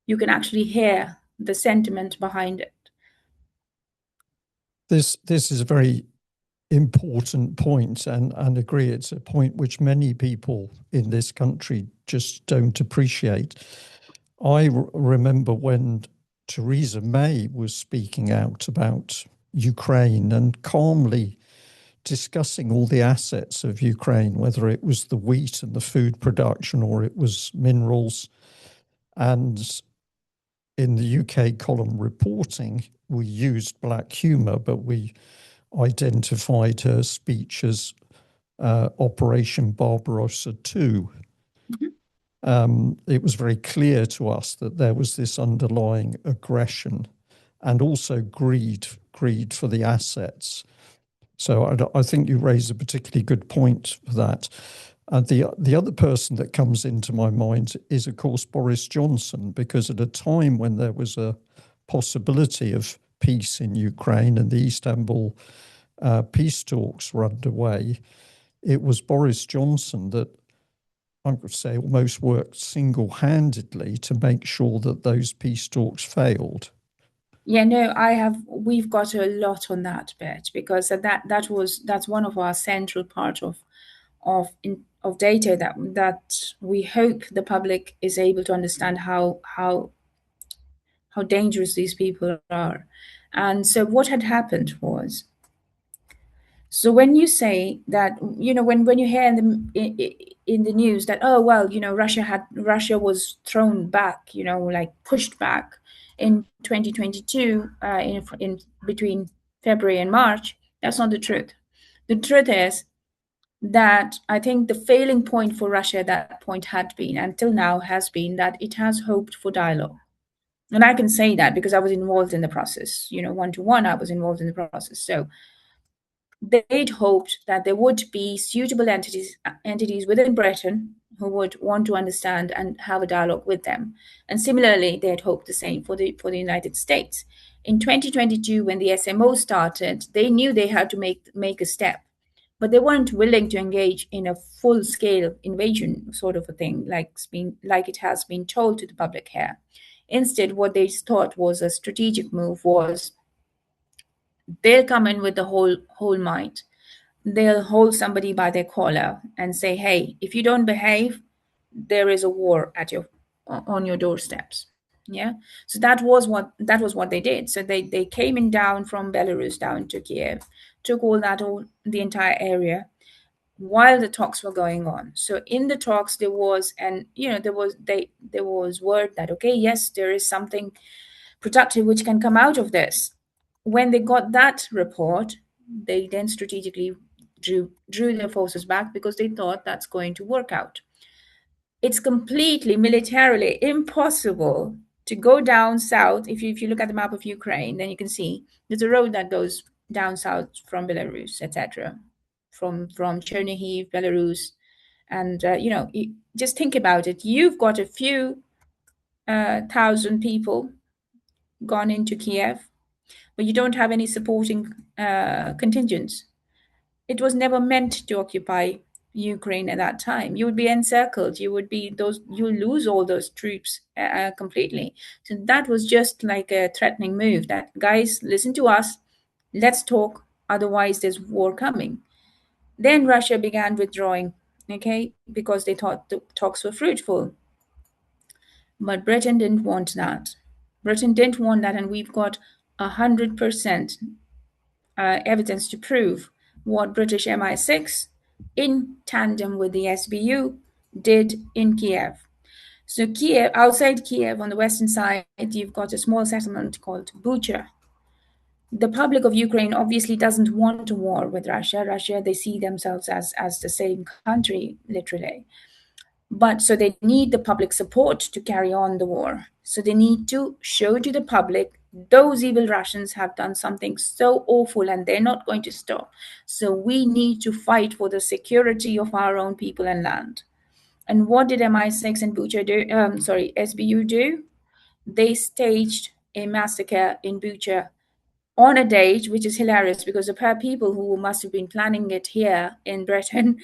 You can actually hear the sentiment behind it. This is a very important point, and agree it's a point which many people in this country just don't appreciate. I remember when Theresa May was speaking out about Ukraine and calmly discussing all the assets of Ukraine, whether it was the wheat and the food production or it was minerals. And in the UK column reporting, we used black humour, but we identified her speech as Operation Barbarossa II. It was very clear to us that there was this underlying aggression and also greed for the assets. So I think you raise a particularly good point for that. And the other person that comes into my mind is, of course, Boris Johnson, because at a time when there was a possibility of peace in Ukraine and the Istanbul peace talks were underway, it was Boris Johnson that I would say almost worked single-handedly to make sure that those peace talks failed. Yeah, no, we've got a lot on that bit, because that's one of our central part of data that we hope the public is able to understand how dangerous these people are. And so what had happened was, so when you say that, when you hear in the news that, oh well, Russia was thrown back, like pushed back in 2022, in between February and March, that's not the truth. The truth is that I think the failing point for Russia at that point had been, until now, has been that it has hoped for dialogue. And I can say that because I was involved in the process, one-to-one, I was involved in the process. So they'd hoped that there would be suitable entities within Britain who would want to understand and have a dialogue with them. And similarly, they had hoped the same for the United States. In 2022, when the SMO started, they knew they had to make a step, but they weren't willing to engage in a full-scale invasion sort of a thing, like it has been told to the public here. Instead, what they thought was a strategic move was they'll come in with the whole might, they'll hold somebody by their collar and say, hey, if you don't behave, there is a war at your on your doorsteps. Yeah. So that was what they did. So they came in down from Belarus down to Kiev, took all the entire area while the talks were going on. So in the talks there was, and there was word that, okay, yes, there is something productive which can come out of this. When they got that report, they then strategically drew their forces back because they thought that's going to work out. It's completely militarily impossible to go down south. If you look at the map of Ukraine, then you can see there's a road that goes down south from Belarus, etc., from Chernihiv, Belarus, and just think about it. You've got a few thousand people gone into Kiev, but you don't have any supporting contingents. It was never meant to occupy Ukraine at that time. You would be encircled. You lose all those troops completely. So that was just like a threatening move. That, guys, listen to us. Let's talk. Otherwise, there's war coming. Then Russia began withdrawing. Okay, because they thought the talks were fruitful. But Britain didn't want that. Britain didn't want that, and we've got 100% evidence to prove what British MI6, in tandem with the SBU, did in Kiev. So Kiev, outside Kiev on the western side, you've got a small settlement called Bucha. The public of Ukraine obviously doesn't want a war with Russia. Russia, they see themselves as the same country, literally. But so they need the public support to carry on the war. So they need to show to the public those evil Russians have done something so awful and they're not going to stop. So we need to fight for the security of our own people and land. And what did MI6 and Bucha do? SBU do? They staged a massacre in Bucha on a date, which is hilarious because the people who must have been planning it here in Britain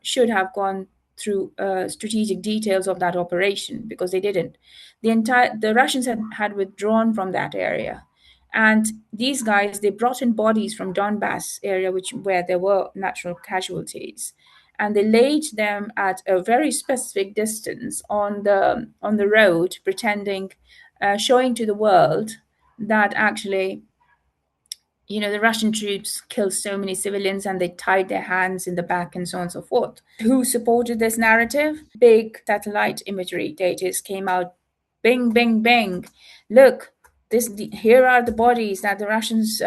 should have gone through strategic details of that operation, because they didn't. The Russians had withdrawn from that area, and these guys, they brought in bodies from Donbass area, where there were natural casualties, and they laid them at a very specific distance on the road, pretending, showing to the world that actually, the Russian troops killed so many civilians and they tied their hands in the back and so on and so forth. Who supported this narrative? Big satellite imagery data came out. Bing, bing, bing. Look, here are the bodies that the Russians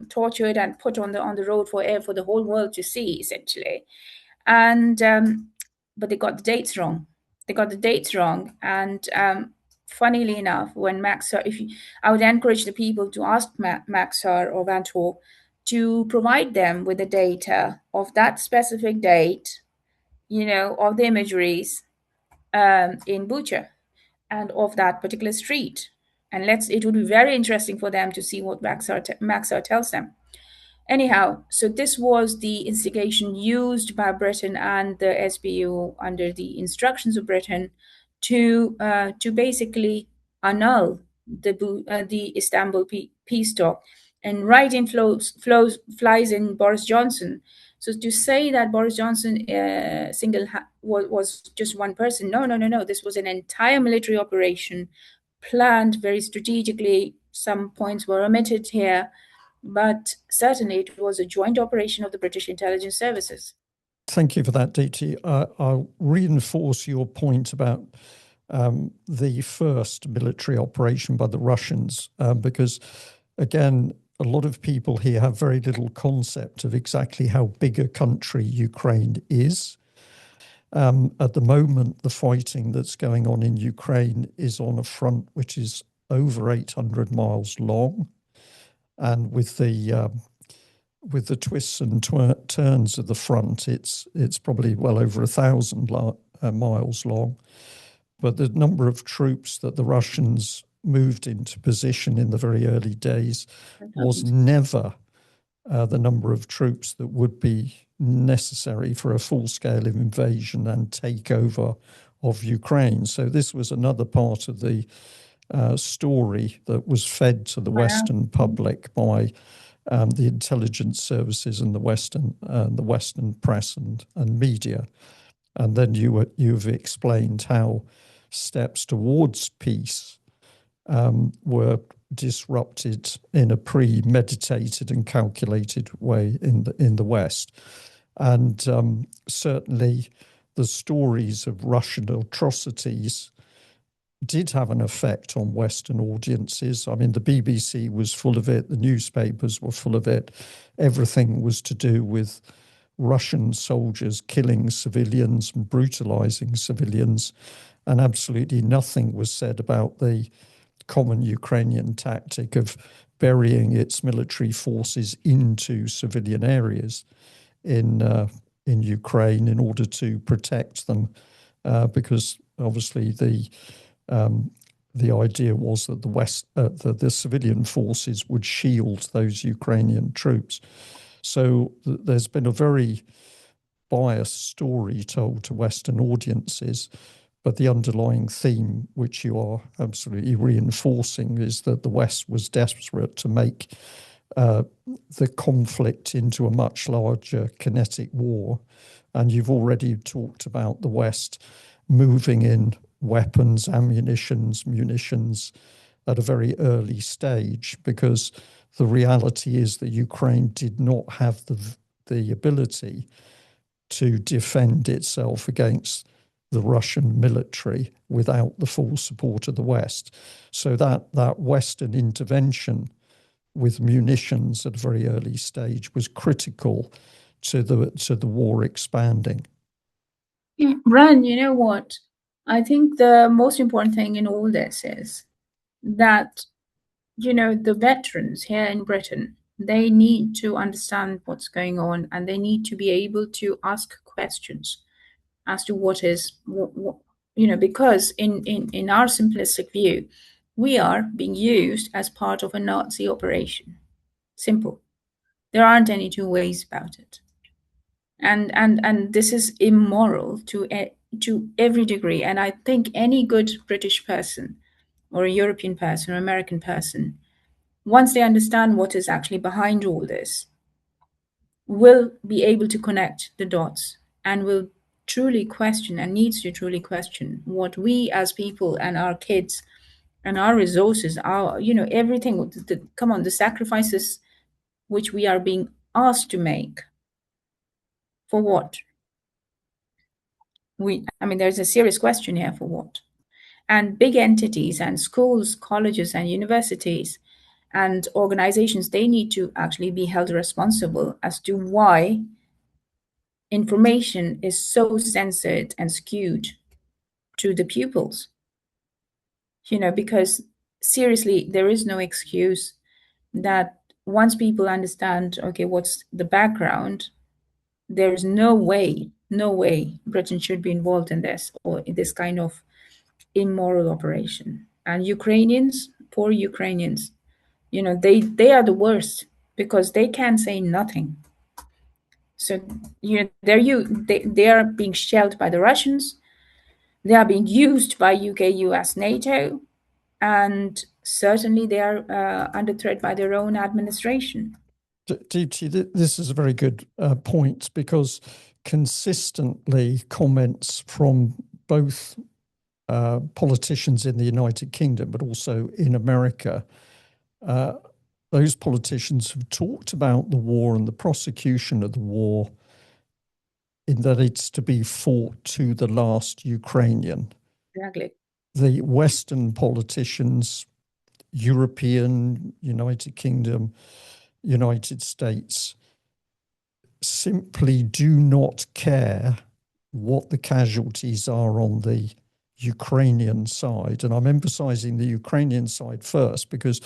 tortured and put on the road for the whole world to see, essentially. And but they got the dates wrong. And funnily enough, when I would encourage the people to ask Maxar or Van Hoek to provide them with the data of that specific date, of the imageries in Bucha and of that particular street. And it would be very interesting for them to see what Maxar tells them. Anyhow, so this was the instigation used by Britain and the SBU under the instructions of Britain to basically annul the Istanbul peace talk, and right in flies in Boris Johnson. So to say that Boris Johnson was just one person, no. This was an entire military operation, planned very strategically. Some points were omitted here, but certainly it was a joint operation of the British intelligence services. Thank you for that, Deepti. I'll reinforce your point about the first military operation by the Russians, because, again, a lot of people here have very little concept of exactly how big a country Ukraine is. At the moment, the fighting that's going on in Ukraine is on a front which is over 800 miles long. And with the twists and turns of the front, it's probably well over 1,000 miles long. But the number of troops that the Russians moved into position in the very early days was never the number of troops that would be necessary for a full-scale invasion and takeover of Ukraine. So this was another part of the story that was fed to the Western public by the intelligence services and the Western press and media. And then you've explained how steps towards peace were disrupted in a premeditated and calculated way in the West. And certainly the stories of Russian atrocities did have an effect on Western audiences. I mean, the BBC was full of it, the newspapers were full of it. Everything was to do with Russian soldiers killing civilians and brutalizing civilians, and absolutely nothing was said about the common Ukrainian tactic of burying its military forces into civilian areas in Ukraine in order to protect them, because obviously the idea was that the civilian forces would shield those Ukrainian troops. So there's been a very biased story told to Western audiences, but the underlying theme, which you are absolutely reinforcing, is that the West was desperate to make the conflict into a much larger kinetic war. And you've already talked about the West moving in weapons, munitions at a very early stage, because the reality is that Ukraine did not have the ability to defend itself against the Russian military without the full support of the West. So that Western intervention with munitions at a very early stage was critical to the war expanding. Yeah, Brian, you know what? I think the most important thing in all this is that, the veterans here in Britain, they need to understand what's going on, and they need to be able to ask questions as to because in our simplistic view, we are being used as part of a Nazi operation. Simple. There aren't any two ways about it. And this is immoral to every degree. And I think any good British person or a European person or American person, once they understand what is actually behind all this, will be able to connect the dots and will truly question and needs to truly question what we as people and our kids and our resources, everything, the sacrifices which we are being asked to make. For what? There's a serious question here, for what? And big entities and schools, colleges and universities and organizations, they need to actually be held responsible as to why information is so censored and skewed to the pupils. Because seriously, there is no excuse that once people understand, okay, what's the background, there's no way Britain should be involved in this or in this kind of immoral operation. And Ukrainians, poor Ukrainians, they are the worst because they can say nothing. So they are being shelled by the Russians. They are being used by UK, US, NATO, and certainly they are under threat by their own administration. Deepti, this is a very good point, because consistently comments from both politicians in the United Kingdom, but also in America, those politicians have talked about the war and the prosecution of the war in that it's to be fought to the last Ukrainian. Exactly. The Western politicians, European, United Kingdom, United States, simply do not care what the casualties are on the Ukrainian side. And I'm emphasizing the Ukrainian side first because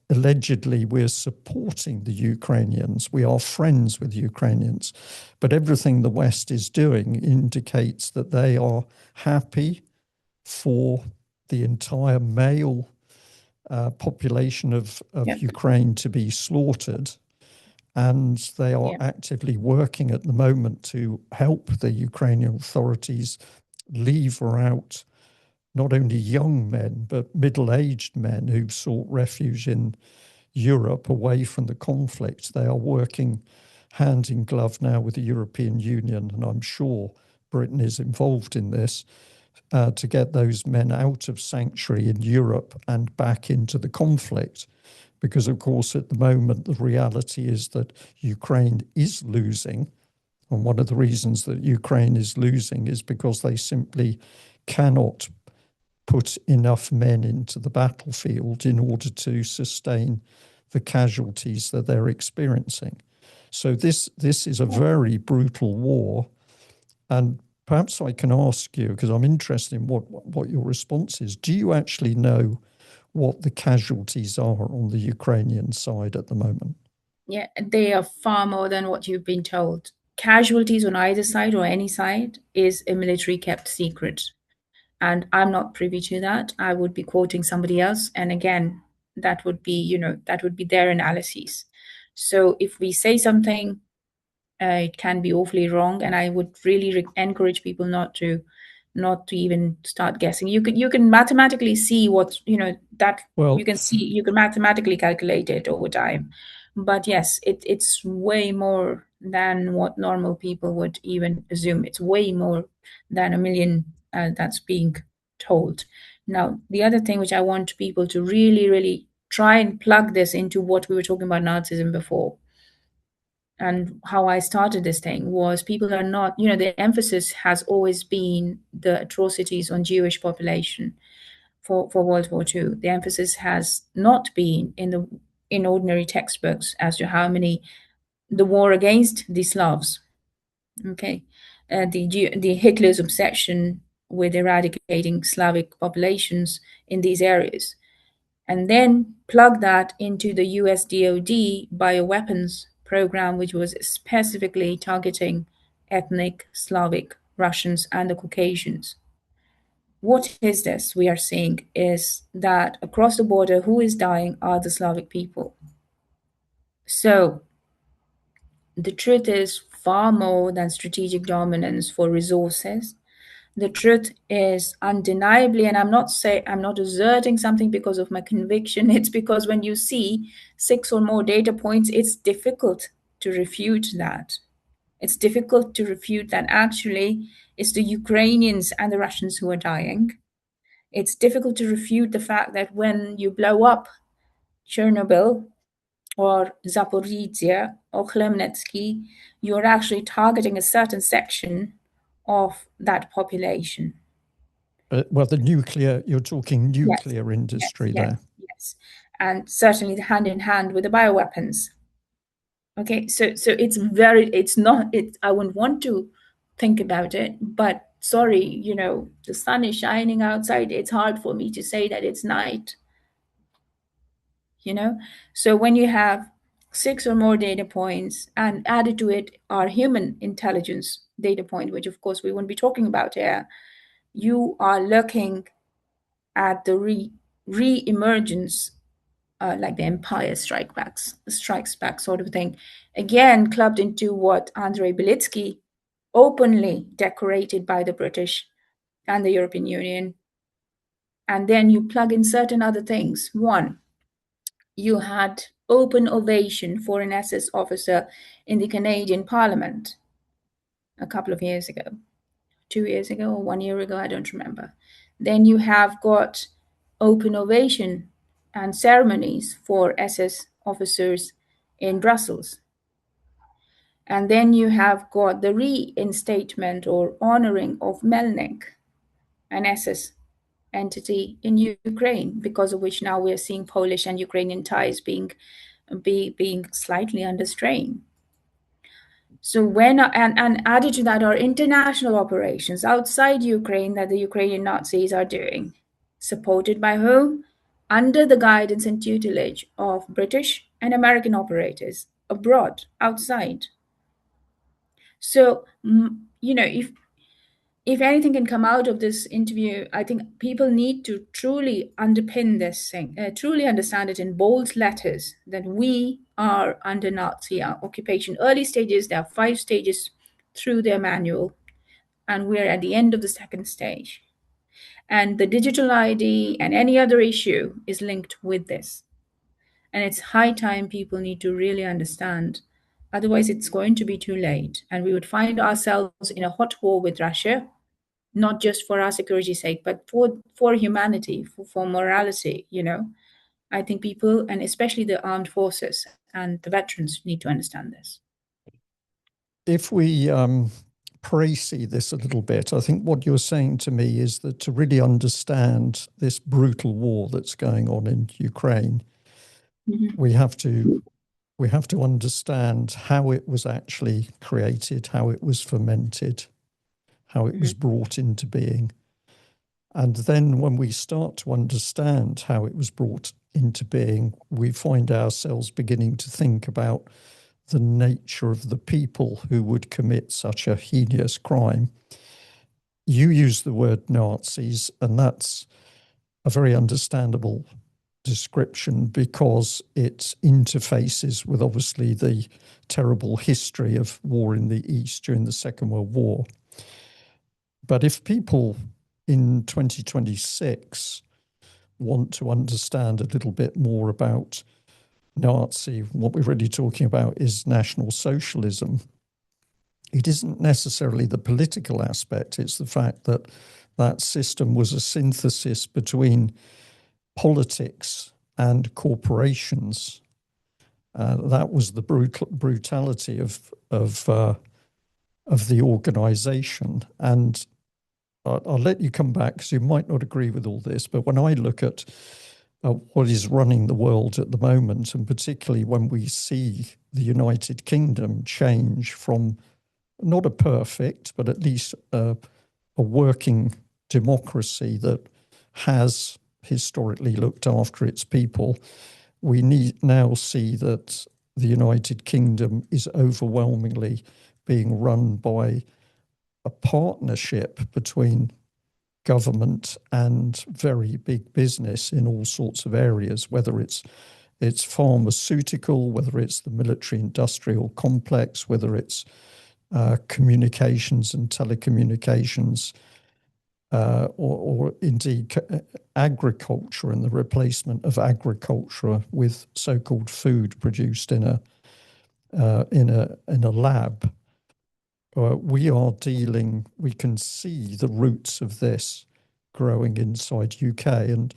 allegedly we're supporting the Ukrainians. We are friends with Ukrainians. But everything the West is doing indicates that they are happy for the entire male population of Ukraine to be slaughtered. And they are actively working at the moment to help the Ukrainian authorities lever out not only young men, but middle-aged men who've sought refuge in Europe away from the conflict. They are working hand in glove now with the European Union, and I'm sure Britain is involved in this, to get those men out of sanctuary in Europe and back into the conflict. Because, of course, at the moment, the reality is that Ukraine is losing. And one of the reasons that Ukraine is losing is because they simply cannot put enough men into the battlefield in order to sustain the casualties that they're experiencing. So this is a very brutal war. And perhaps I can ask you, because I'm interested in what your response is. Do you actually know what the casualties are on the Ukrainian side at the moment? Yeah, they are far more than what you've been told. Casualties on either side or any side is a military kept secret. And I'm not privy to that. I would be quoting somebody else. And again, that would be, that would be their analyses. So if we say something, it can be awfully wrong. And I would really encourage people not to even start guessing. You can mathematically see what, that Well, you can mathematically calculate it over time. But yes, it's way more than what normal people would even assume. It's way more than a million that's being told. Now, the other thing which I want people to really, really try and plug this into what we were talking about Nazism before, and how I started this thing was people are not, the emphasis has always been the atrocities on Jewish population for World War II. The emphasis has not been in ordinary textbooks as to how many the war against the Slavs. Okay, the Hitler's obsession with eradicating Slavic populations in these areas, and then plug that into the US DoD bioweapons program, which was specifically targeting ethnic Slavic Russians and the Caucasians. What is this we are seeing is that across the border, who is dying are the Slavic people. So the truth is far more than strategic dominance for resources. The truth is undeniably, and I'm not asserting something because of my conviction. It's because when you see 6 or more data points, it's difficult to refute that. It's difficult to refute that actually it's the Ukrainians and the Russians who are dying. It's difficult to refute the fact that when you blow up Chernobyl or Zaporizhia or Khmelnytsky, you're actually targeting a certain section of that population. Well, you're talking Yes, nuclear yes, industry yes, there. yes. And certainly the hand in hand with the bioweapons. Okay, so it's not, I wouldn't want to think about it, but sorry, the sun is shining outside. It's hard for me to say that it's night, So when you have 6 or more data points and added to it our human intelligence data point, which of course we won't be talking about here, you are looking at the re-emergence, like the Empire strikes back sort of thing, again clubbed into what Andrei Belitsky openly decorated by the British and the European Union. And then you plug in certain other things. One, you had open ovation for an SS officer in the Canadian Parliament a couple of years ago, 2 years ago or 1 year ago, I don't remember. Then you have got open ovation and ceremonies for SS officers in Brussels. And then you have got the reinstatement or honoring of Melnik, an SS entity in Ukraine, because of which now we're seeing Polish and Ukrainian ties being slightly under strain. So and added to that are international operations outside Ukraine that the Ukrainian Nazis are doing, supported by whom? Under the guidance and tutelage of British and American operators abroad, outside. So, if anything can come out of this interview, I think people need to truly underpin this thing, truly understand it in bold letters that we are under Nazi occupation. Early stages, there are 5 stages through their manual, and we're at the end of the second stage. And the digital ID and any other issue is linked with this. And it's high time people need to really understand. Otherwise, it's going to be too late. And we would find ourselves in a hot war with Russia, not just for our security's sake, but for humanity, for morality, you know. I think people, and especially the armed forces and the veterans, need to understand this. If we précis this a little bit, I think what you're saying to me is that to really understand this brutal war that's going on in Ukraine, we have to understand how it was actually created, how it was fermented, how it was brought into being. And then when we start to understand how it was brought into being, we find ourselves beginning to think about the nature of the people who would commit such a heinous crime. You use the word Nazis, and that's a very understandable description because it interfaces with obviously the terrible history of war in the East during the Second World War. But if people in 2026 want to understand a little bit more about Nazi, what we're really talking about is National Socialism. It isn't necessarily the political aspect, it's the fact that that system was a synthesis between politics and corporations. That was the brutality of the organisation. And I'll let you come back because you might not agree with all this, but when I look at what is running the world at the moment, and particularly when we see the United Kingdom change from not a perfect, but at least a working democracy that has historically looked after its people, we now see that the United Kingdom is overwhelmingly being run by a partnership between government and very big business in all sorts of areas, whether it's pharmaceutical, whether it's the military industrial complex, whether it's communications and telecommunications, or indeed agriculture and the replacement of agriculture with so-called food produced in a lab. We can see the roots of this growing inside UK, and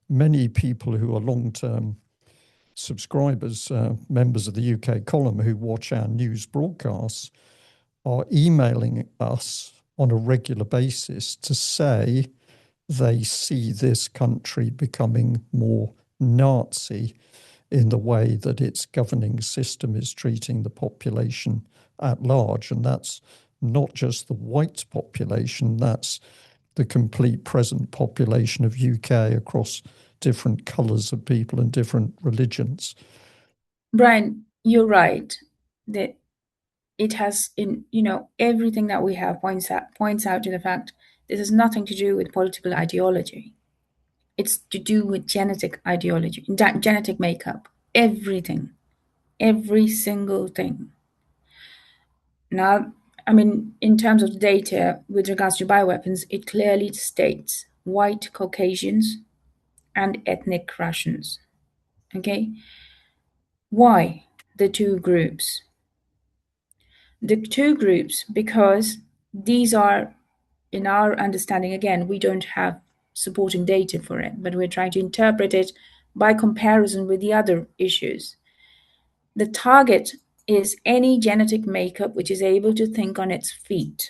many people who are long-term subscribers, members of the UK column who watch our news broadcasts, are emailing us on a regular basis to say they see this country becoming more Nazi in the way that its governing system is treating the population at large. And that's not just the white population, that's the complete present population of UK across different colours of people and different religions. Brian, you're right that it has everything that we have points out to the fact this has nothing to do with political ideology. It's to do with genetic ideology, genetic makeup, everything, every single thing. Now, I mean, in terms of the data with regards to bioweapons, it clearly states white Caucasians and ethnic Russians. Okay? Why the two groups? The two groups, because these are, in our understanding, again, we don't have supporting data for it, but we're trying to interpret it by comparison with the other issues. The target is any genetic makeup which is able to think on its feet,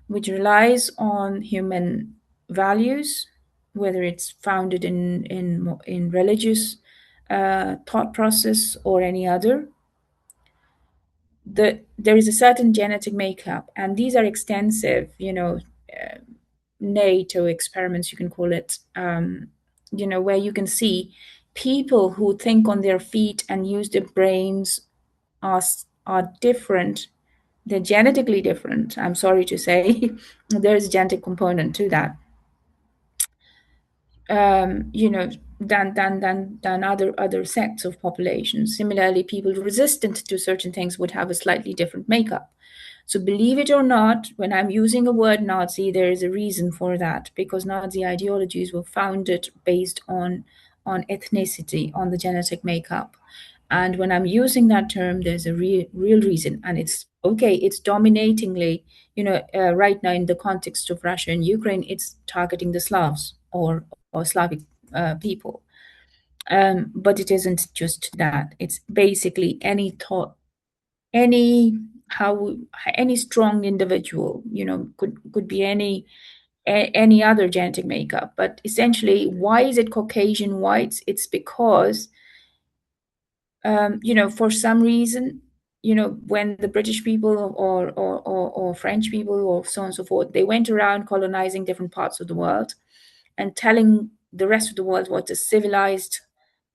which relies on human values, whether it's founded in religious thought process or any other. There is a certain genetic makeup, and these are extensive, NATO experiments, you can call it, where you can see people who think on their feet and use their brains are different. They're genetically different. I'm sorry to say, there's a genetic component to that. Than other sects of populations. Similarly, people resistant to certain things would have a slightly different makeup. So believe it or not, when I'm using a word Nazi, there is a reason for that, because Nazi ideologies were founded based on on ethnicity, on the genetic makeup. And when I'm using that term, there's a real reason, and it's okay. It's dominatingly, right now in the context of Russia and Ukraine, it's targeting the Slavs or Slavic people. But it isn't just that. It's basically any thought, any how any strong individual, could be any other genetic makeup. But essentially, why is it Caucasian whites? It's because for some reason, when the British people or French people or so on and so forth, they went around colonizing different parts of the world and telling the rest of the world what a civilized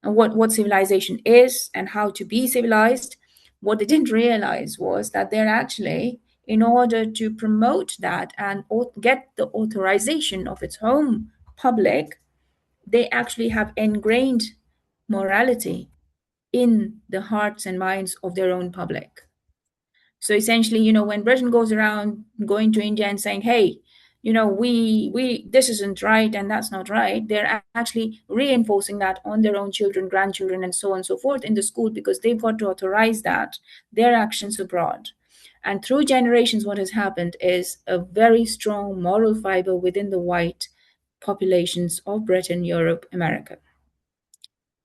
and what civilization is and how to be civilized. What they didn't realize was that they're actually, in order to promote that and get the authorization of its home public, they actually have ingrained morality in the hearts and minds of their own public. So essentially, when Britain goes around going to India and saying, hey, we this isn't right and that's not right, they're actually reinforcing that on their own children, grandchildren, and so on and so forth in the school, because they've got to authorize that, their actions abroad. And through generations, what has happened is a very strong moral fiber within the white populations of Britain, Europe, America.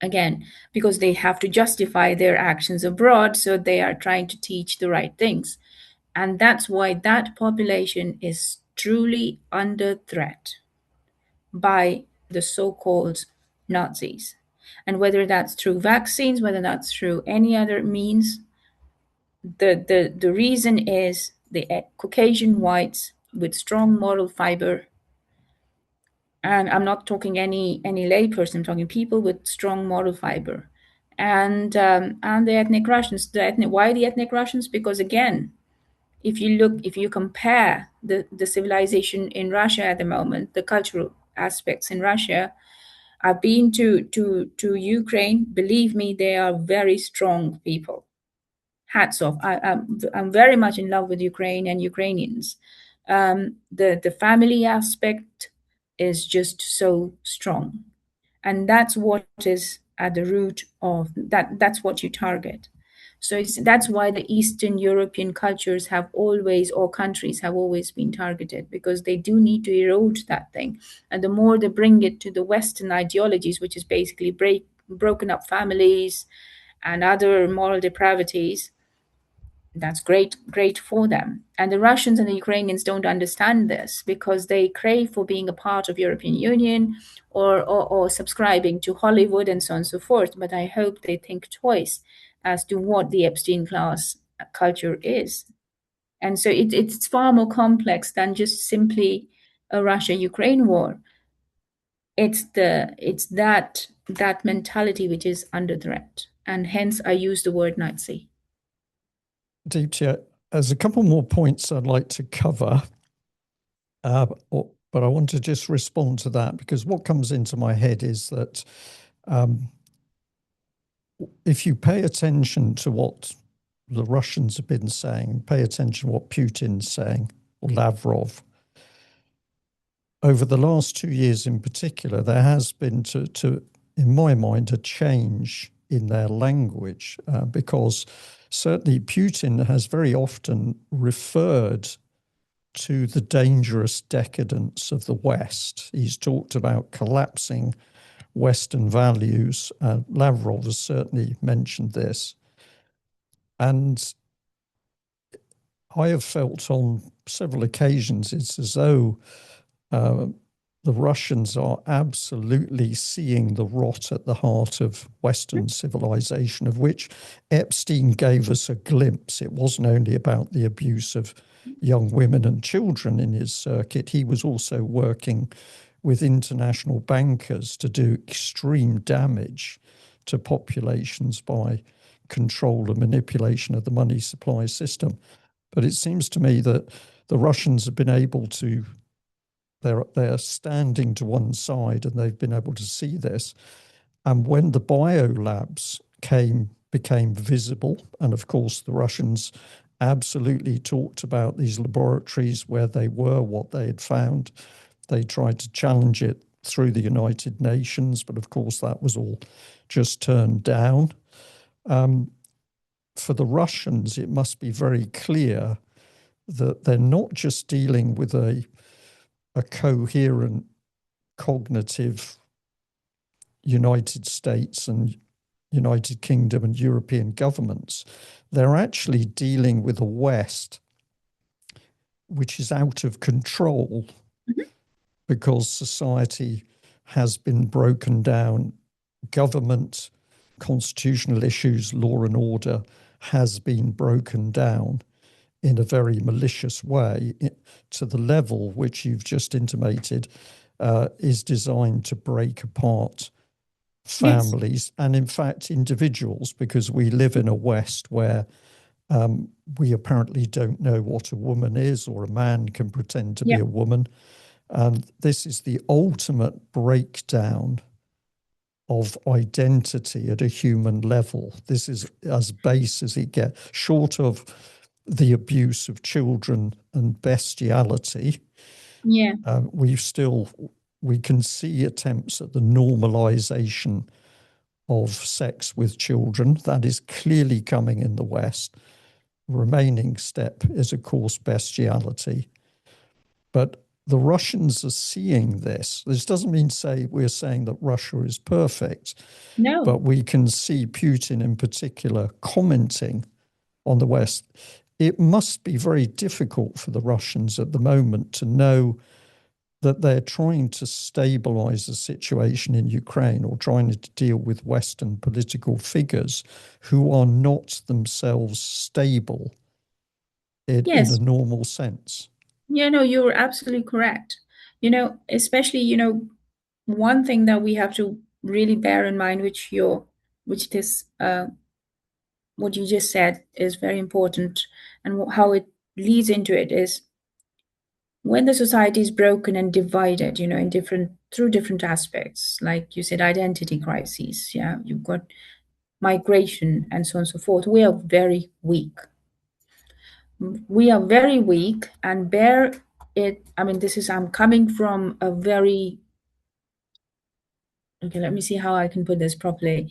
Again, because they have to justify their actions abroad, so they are trying to teach the right things. And that's why that population is truly under threat by the so-called Nazis. And whether that's through vaccines, whether that's through any other means, the reason is the Caucasian whites with strong moral fiber. And I'm not talking any layperson, I'm talking people with strong moral fiber. And the ethnic Russians. Why the ethnic Russians? Because again, if you compare the civilization in Russia at the moment, the cultural aspects in Russia, I've been to Ukraine. Believe me, they are very strong people. Hats off. I'm very much in love with Ukraine and Ukrainians. The family aspect is just so strong, and that's what is at the root of that. That's what you target. So that's why the Eastern European cultures have always, or countries have always been targeted, because they do need to erode that thing. And the more they bring it to the Western ideologies, which is basically broken up families and other moral depravities, that's great for them. And the Russians and the Ukrainians don't understand this, because they crave for being a part of European Union or subscribing to Hollywood and so on and so forth. But I hope they think twice as to what the Epstein class culture is. And so it's far more complex than just simply a Russia-Ukraine war. It's that mentality which is under threat. And hence I use the word Nazi. Deepti, there's a couple more points I'd like to cover, but I want to just respond to that, because what comes into my head is that if you pay attention to what the Russians have been saying, pay attention to what Putin's saying, or Lavrov, over the last 2 years in particular, there has been, in my mind, a change in their language, because certainly Putin has very often referred to the dangerous decadence of the West. He's talked about collapsing Western values. Lavrov has certainly mentioned this. And I have felt on several occasions it's as though the Russians are absolutely seeing the rot at the heart of Western civilization, of which Epstein gave us a glimpse. It wasn't only about the abuse of young women and children in his circuit. He was also working with international bankers to do extreme damage to populations by control and manipulation of the money supply system. But it seems to me that the Russians have been able to, they're standing to one side, and they've been able to see this. And when the biolabs became visible, and of course the Russians absolutely talked about these laboratories, where they were, what they had found. They tried to challenge it through the United Nations, but of course that was all just turned down. For the Russians, it must be very clear that they're not just dealing with a coherent cognitive United States and United Kingdom and European governments. They're actually dealing with a West which is out of control because society has been broken down. Government, constitutional issues, law and order has been broken down in a very malicious way to the level which you've just intimated is designed to break apart families and, in fact, individuals, because we live in a West where we apparently don't know what a woman is, or a man can pretend to be a woman. And this is the ultimate breakdown of identity at a human level. This is as base as it gets, short of the abuse of children and bestiality. We can see attempts at the normalization of sex with children. That is clearly coming in the West. Remaining step is, of course, bestiality. But the Russians are seeing this. This doesn't mean we're saying that Russia is perfect. No. But we can see Putin in particular commenting on the West. It must be very difficult for the Russians at the moment to know that they're trying to stabilize the situation in Ukraine, or trying to deal with Western political figures who are not themselves stable in a normal sense. Yeah, no, you're absolutely correct. Especially, one thing that we have to really bear in mind, what you just said is very important, and how it leads into it is when the society is broken and divided, through different aspects, like you said, identity crises. Yeah, you've got migration and so on and so forth. We are very weak. And bear it. I mean, I'm coming from a very, okay, let me see how I can put this properly.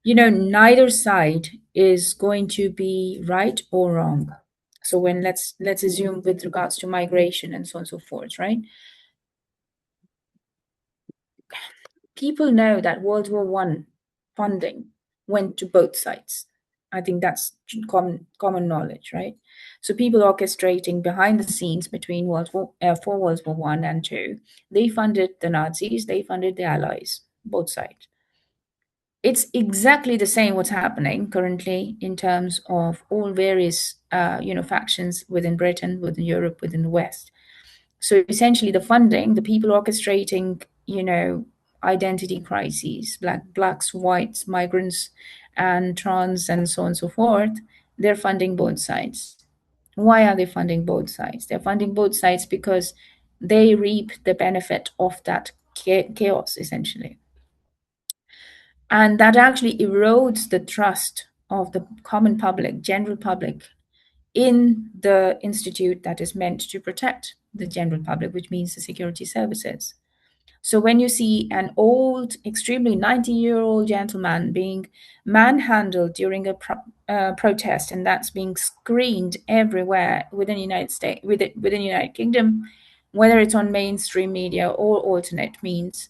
Neither side is going to be right or wrong. So let's assume with regards to migration and so on and so forth, right? People know that World War I funding went to both sides. I think that's common knowledge, right? So people orchestrating behind the scenes between for World War I and II, they funded the Nazis, they funded the Allies, both sides. It's exactly the same what's happening currently in terms of all various factions within Britain, within Europe, within the West. So essentially the funding, the people orchestrating, identity crises, blacks, whites, migrants, and trans, and so on and so forth, they're funding both sides. Why are they funding both sides? They're funding both sides because they reap the benefit of that chaos, essentially. And that actually erodes the trust of the common public, general public, in the institute that is meant to protect the general public, which means the security services. So when you see an old, extremely 90-year-old gentleman being manhandled during a protest, and that's being screened everywhere within the United States, within the United Kingdom, whether it's on mainstream media or alternate means,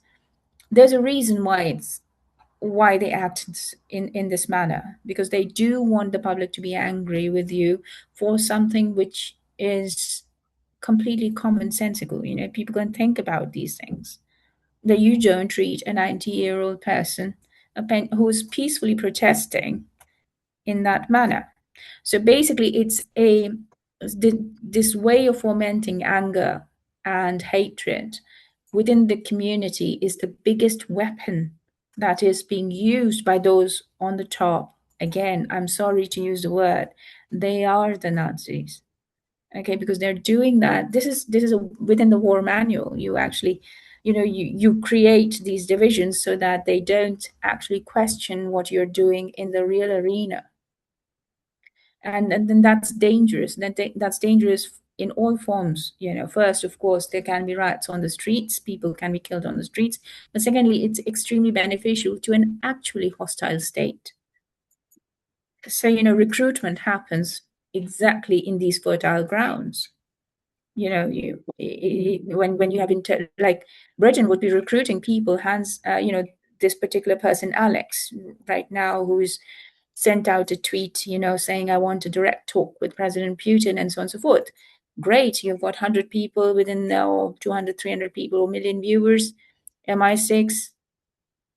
there's a reason why they act in this manner, because they do want the public to be angry with you for something which is completely commonsensical. People can think about these things, that you don't treat a 90-year-old person who's peacefully protesting in that manner. So basically it's this way of fomenting anger and hatred within the community is the biggest weapon that is being used by those on the top. Again, I'm sorry to use the word, they are the Nazis. Okay, because they're doing that. This is within the war manual. You actually, you create these divisions so that they don't actually question what you're doing in the real arena. And then that's dangerous. That's dangerous in all forms. First, of course, there can be riots on the streets, people can be killed on the streets, but secondly, it's extremely beneficial to an actually hostile state. So, recruitment happens exactly in these fertile grounds. When you have like Britain would be recruiting people, this particular person, Alex, right now, who's sent out a tweet, saying, I want a direct talk with President Putin and so on and so forth. Great, you've got 100 people within 200, 300 people, or million viewers, MI6,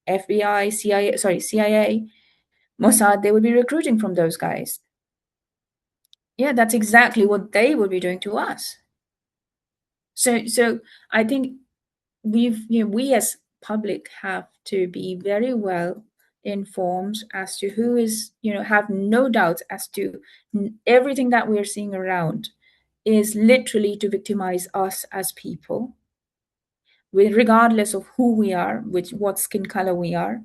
FBI, CIA, Mossad, they would be recruiting from those guys. Yeah, that's exactly what they would be doing to us. So I think we as public have to be very well informed as to who is, have no doubts as to everything that we're seeing around is literally to victimize us as people, regardless of who we are, what skin color we are.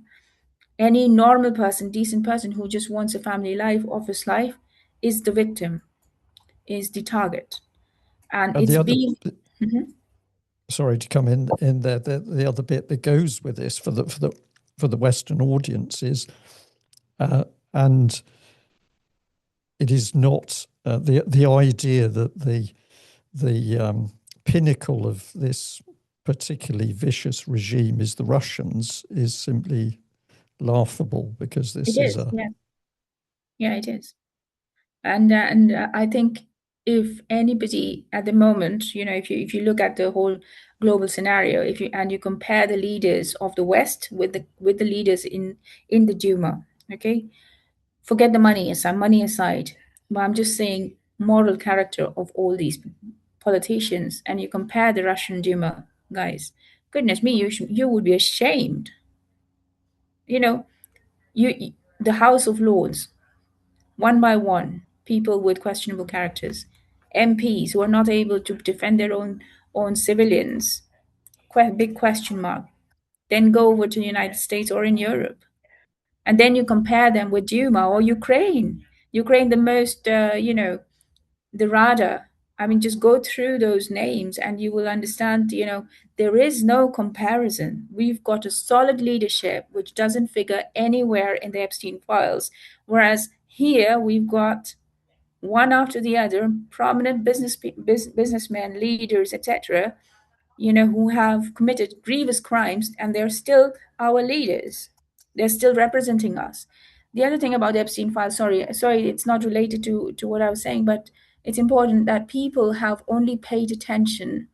Any normal person, decent person who just wants a family life, office life, is the victim, is the target. And it's the other, being... Mhm. sorry to come in there. The other bit that goes with this for the Western audience is, and it is not the idea that the pinnacle of this particularly vicious regime is the Russians is simply laughable, because this is a... Yeah, it is. And I think if anybody at the moment, if you look at the whole global scenario, you compare the leaders of the West with the leaders in the Duma, okay, forget the money aside, but I'm just saying moral character of all these politicians, and you compare the Russian Duma guys, goodness me, you would be ashamed. You the House of Lords, one by one, people with questionable characters, MPs who are not able to defend their own civilians, big question mark. Then go over to the United States or in Europe, and then you compare them with Duma or Ukraine. Ukraine, the most, the Rada. I mean, just go through those names and you will understand, there is no comparison. We've got a solid leadership which doesn't figure anywhere in the Epstein files. Whereas here we've got one after the other prominent businessmen, leaders, etc., who have committed grievous crimes, and they're still our leaders. They're still representing us. The other thing about the Epstein file, sorry, it's not related to what I was saying, but it's important that people have only paid attention,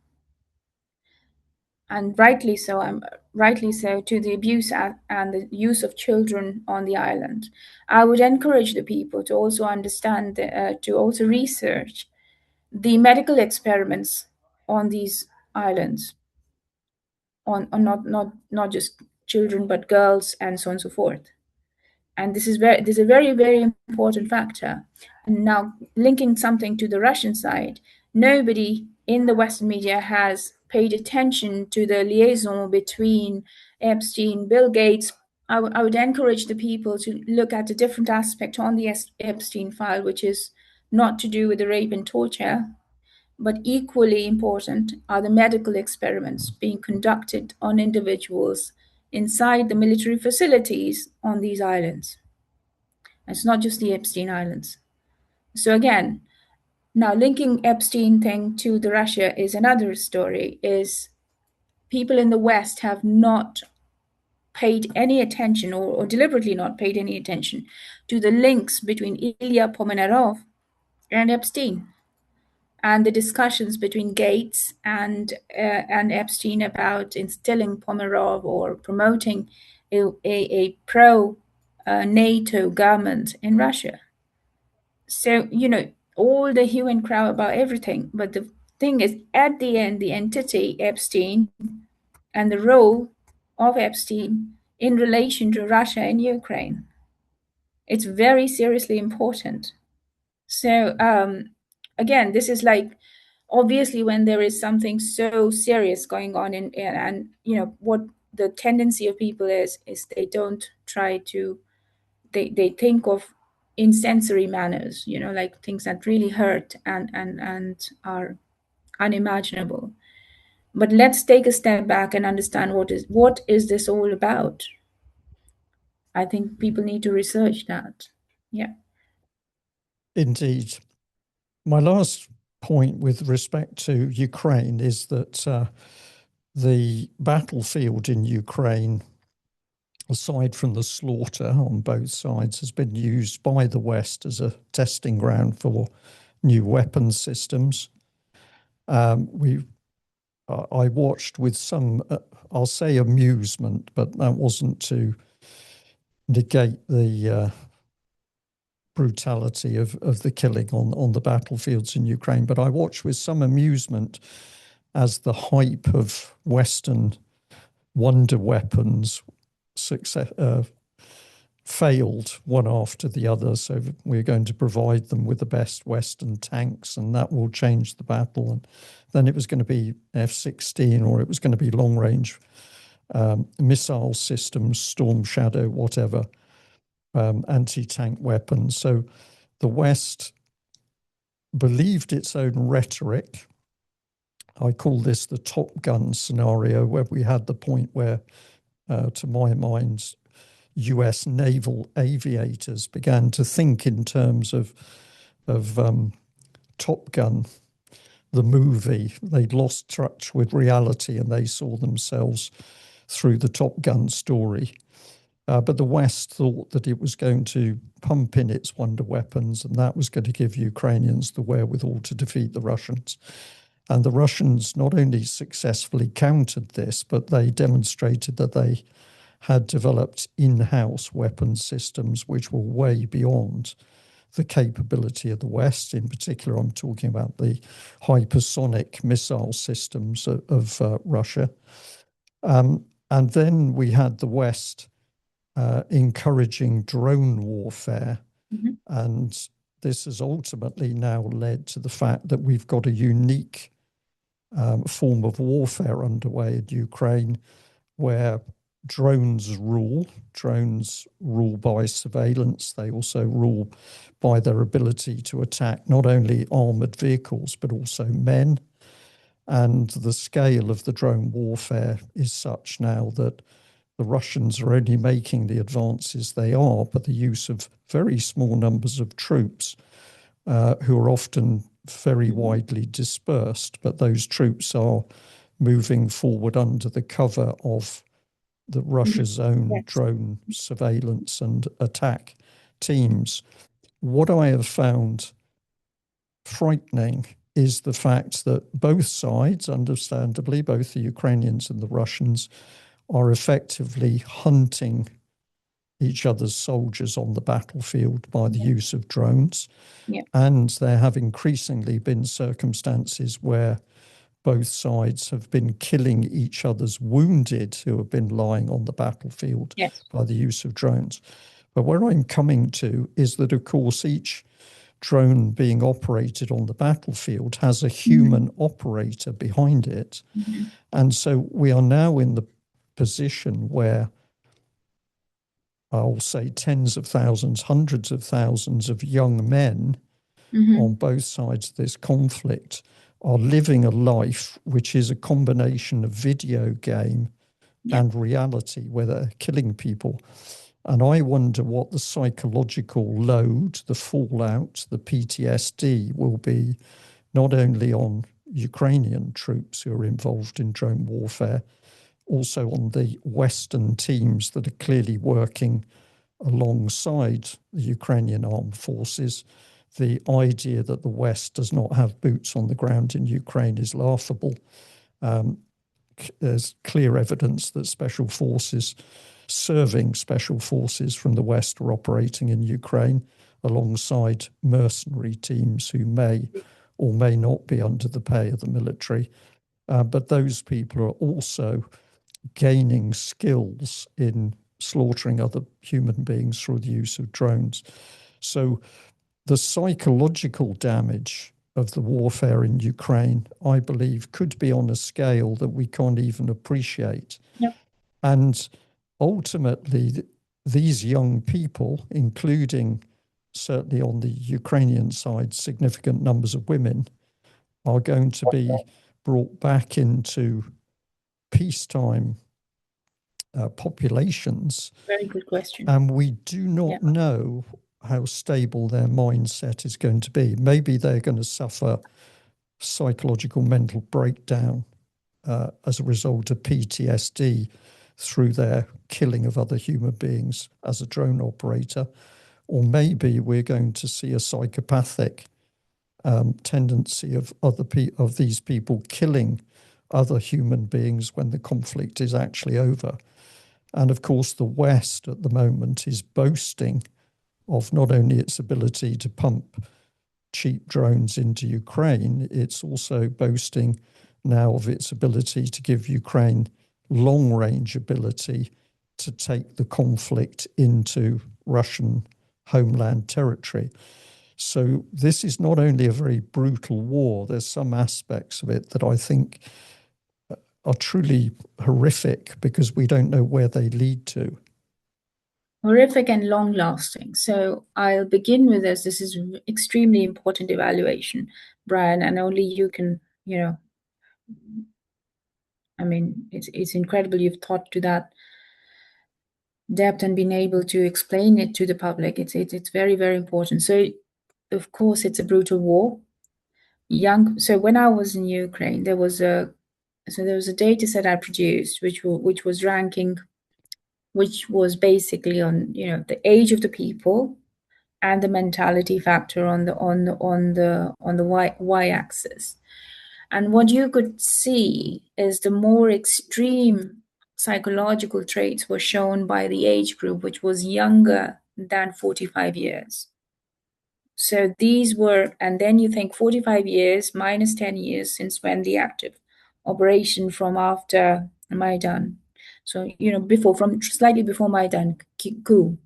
and rightly so, to the abuse and the use of children on the island. I would encourage the people to also understand, to also research the medical experiments on these islands, on not just children but girls and so on and so forth. And this is a very, very important factor. And now, linking something to the Russian side, nobody in the Western media has paid attention to the liaison between Epstein, Bill Gates. I would encourage the people to look at a different aspect on the Epstein file, which is not to do with the rape and torture, but equally important are the medical experiments being conducted on individuals inside the military facilities on these islands. It's not just the Epstein Islands. So again, now linking Epstein thing to the Russia is another story, is people in the West have not paid any attention, or deliberately not paid any attention to the links between Ilya Pomenarov and Epstein, and the discussions between Gates and Epstein about instilling Pomerov or promoting a pro NATO government in Russia. So, all the hue and cry about everything, but the thing is, at the end, the entity Epstein and the role of Epstein in relation to Russia and Ukraine, it's very seriously important. So again, this is like, obviously when there is something so serious going on and what the tendency of people is they don't try to, they think of in sensory manners, like things that really hurt and are unimaginable. But let's take a step back and understand what is this all about. I think people need to research that. Yeah. Indeed. My last point with respect to Ukraine is that the battlefield in Ukraine, aside from the slaughter on both sides, has been used by the West as a testing ground for new weapons systems. I watched with some, I'll say amusement, but that wasn't to negate the brutality of the killing on the battlefields in Ukraine. But I watched with some amusement as the hype of Western wonder weapons failed one after the other. So we're going to provide them with the best Western tanks, and that will change the battle. And then it was going to be F-16, or it was going to be long-range missile systems, Storm Shadow, whatever, anti-tank weapons. So the West believed its own rhetoric. I call this the Top Gun scenario, where we had the point where, to my mind, US naval aviators began to think in terms of Top Gun, the movie. They'd lost touch with reality and they saw themselves through the Top Gun story. But the West thought that it was going to pump in its wonder weapons, and that was going to give Ukrainians the wherewithal to defeat the Russians. And the Russians not only successfully countered this, but they demonstrated that they had developed in-house weapons systems which were way beyond the capability of the West. In particular, I'm talking about the hypersonic missile systems of Russia. And then we had the West encouraging drone warfare. Mhm. And this has ultimately now led to the fact that we've got a unique form of warfare underway in Ukraine, where drones rule by surveillance. They also rule by their ability to attack not only armored vehicles, but also men. And the scale of the drone warfare is such now that the Russians are only making the advances they are, but the use of very small numbers of troops who are often very widely dispersed, but those troops are moving forward under the cover of the Russia's own Yes. drone surveillance and attack teams. What I have found frightening is the fact that both sides, understandably, both the Ukrainians and the Russians, are effectively hunting each other's soldiers on the battlefield by the use of drones. Yeah. And there have increasingly been circumstances where both sides have been killing each other's wounded who have been lying on the battlefield Yes. by the use of drones. But where I'm coming to is that, of course, each drone being operated on the battlefield has a human operator behind it. Mhm. And so we are now in the position where I'll say tens of thousands, hundreds of thousands of young men on both sides of this conflict are living a life which is a combination of video game and reality, where they're killing people. And I wonder what the psychological load, the fallout, the PTSD will be, not only on Ukrainian troops who are involved in drone warfare, also on the Western teams that are clearly working alongside the Ukrainian armed forces. The idea that the West does not have boots on the ground in Ukraine is laughable. There's clear evidence that serving special forces from the West are operating in Ukraine alongside mercenary teams who may or may not be under the pay of the military. But those people are also gaining skills in slaughtering other human beings through the use of drones. So the psychological damage of the warfare in Ukraine, I believe, could be on a scale that we can't even appreciate. Yep. And ultimately, these young people, including certainly on the Ukrainian side, significant numbers of women, are going to be brought back into peacetime populations. Very good question. And we do not know how stable their mindset is going to be. Maybe they're going to suffer psychological mental breakdown as a result of PTSD through their killing of other human beings as a drone operator. Or maybe we're going to see a psychopathic tendency of these people killing other human beings when the conflict is actually over. And of course, the West at the moment is boasting of not only its ability to pump cheap drones into Ukraine, it's also boasting now of its ability to give Ukraine long-range ability to take the conflict into Russian homeland territory. So this is not only a very brutal war, there's some aspects of it that I think are truly horrific because we don't know where they lead to. Horrific and long-lasting. So I'll begin with this. This is extremely important evaluation, Brian, and only you can, I mean, it's incredible you've thought to that depth and been able to explain it to the public. It's very, very important. So of course it's a brutal war. So when I was in Ukraine, there was a data set I produced which was ranking, which was basically on the age of the people and the mentality factor on the y-axis. And what you could see is the more extreme psychological traits were shown by the age group, which was younger than 45 years. So these were, and then you think 45 years minus 10 years since when the active operation from after Maidan. So, from slightly before Maidan coup.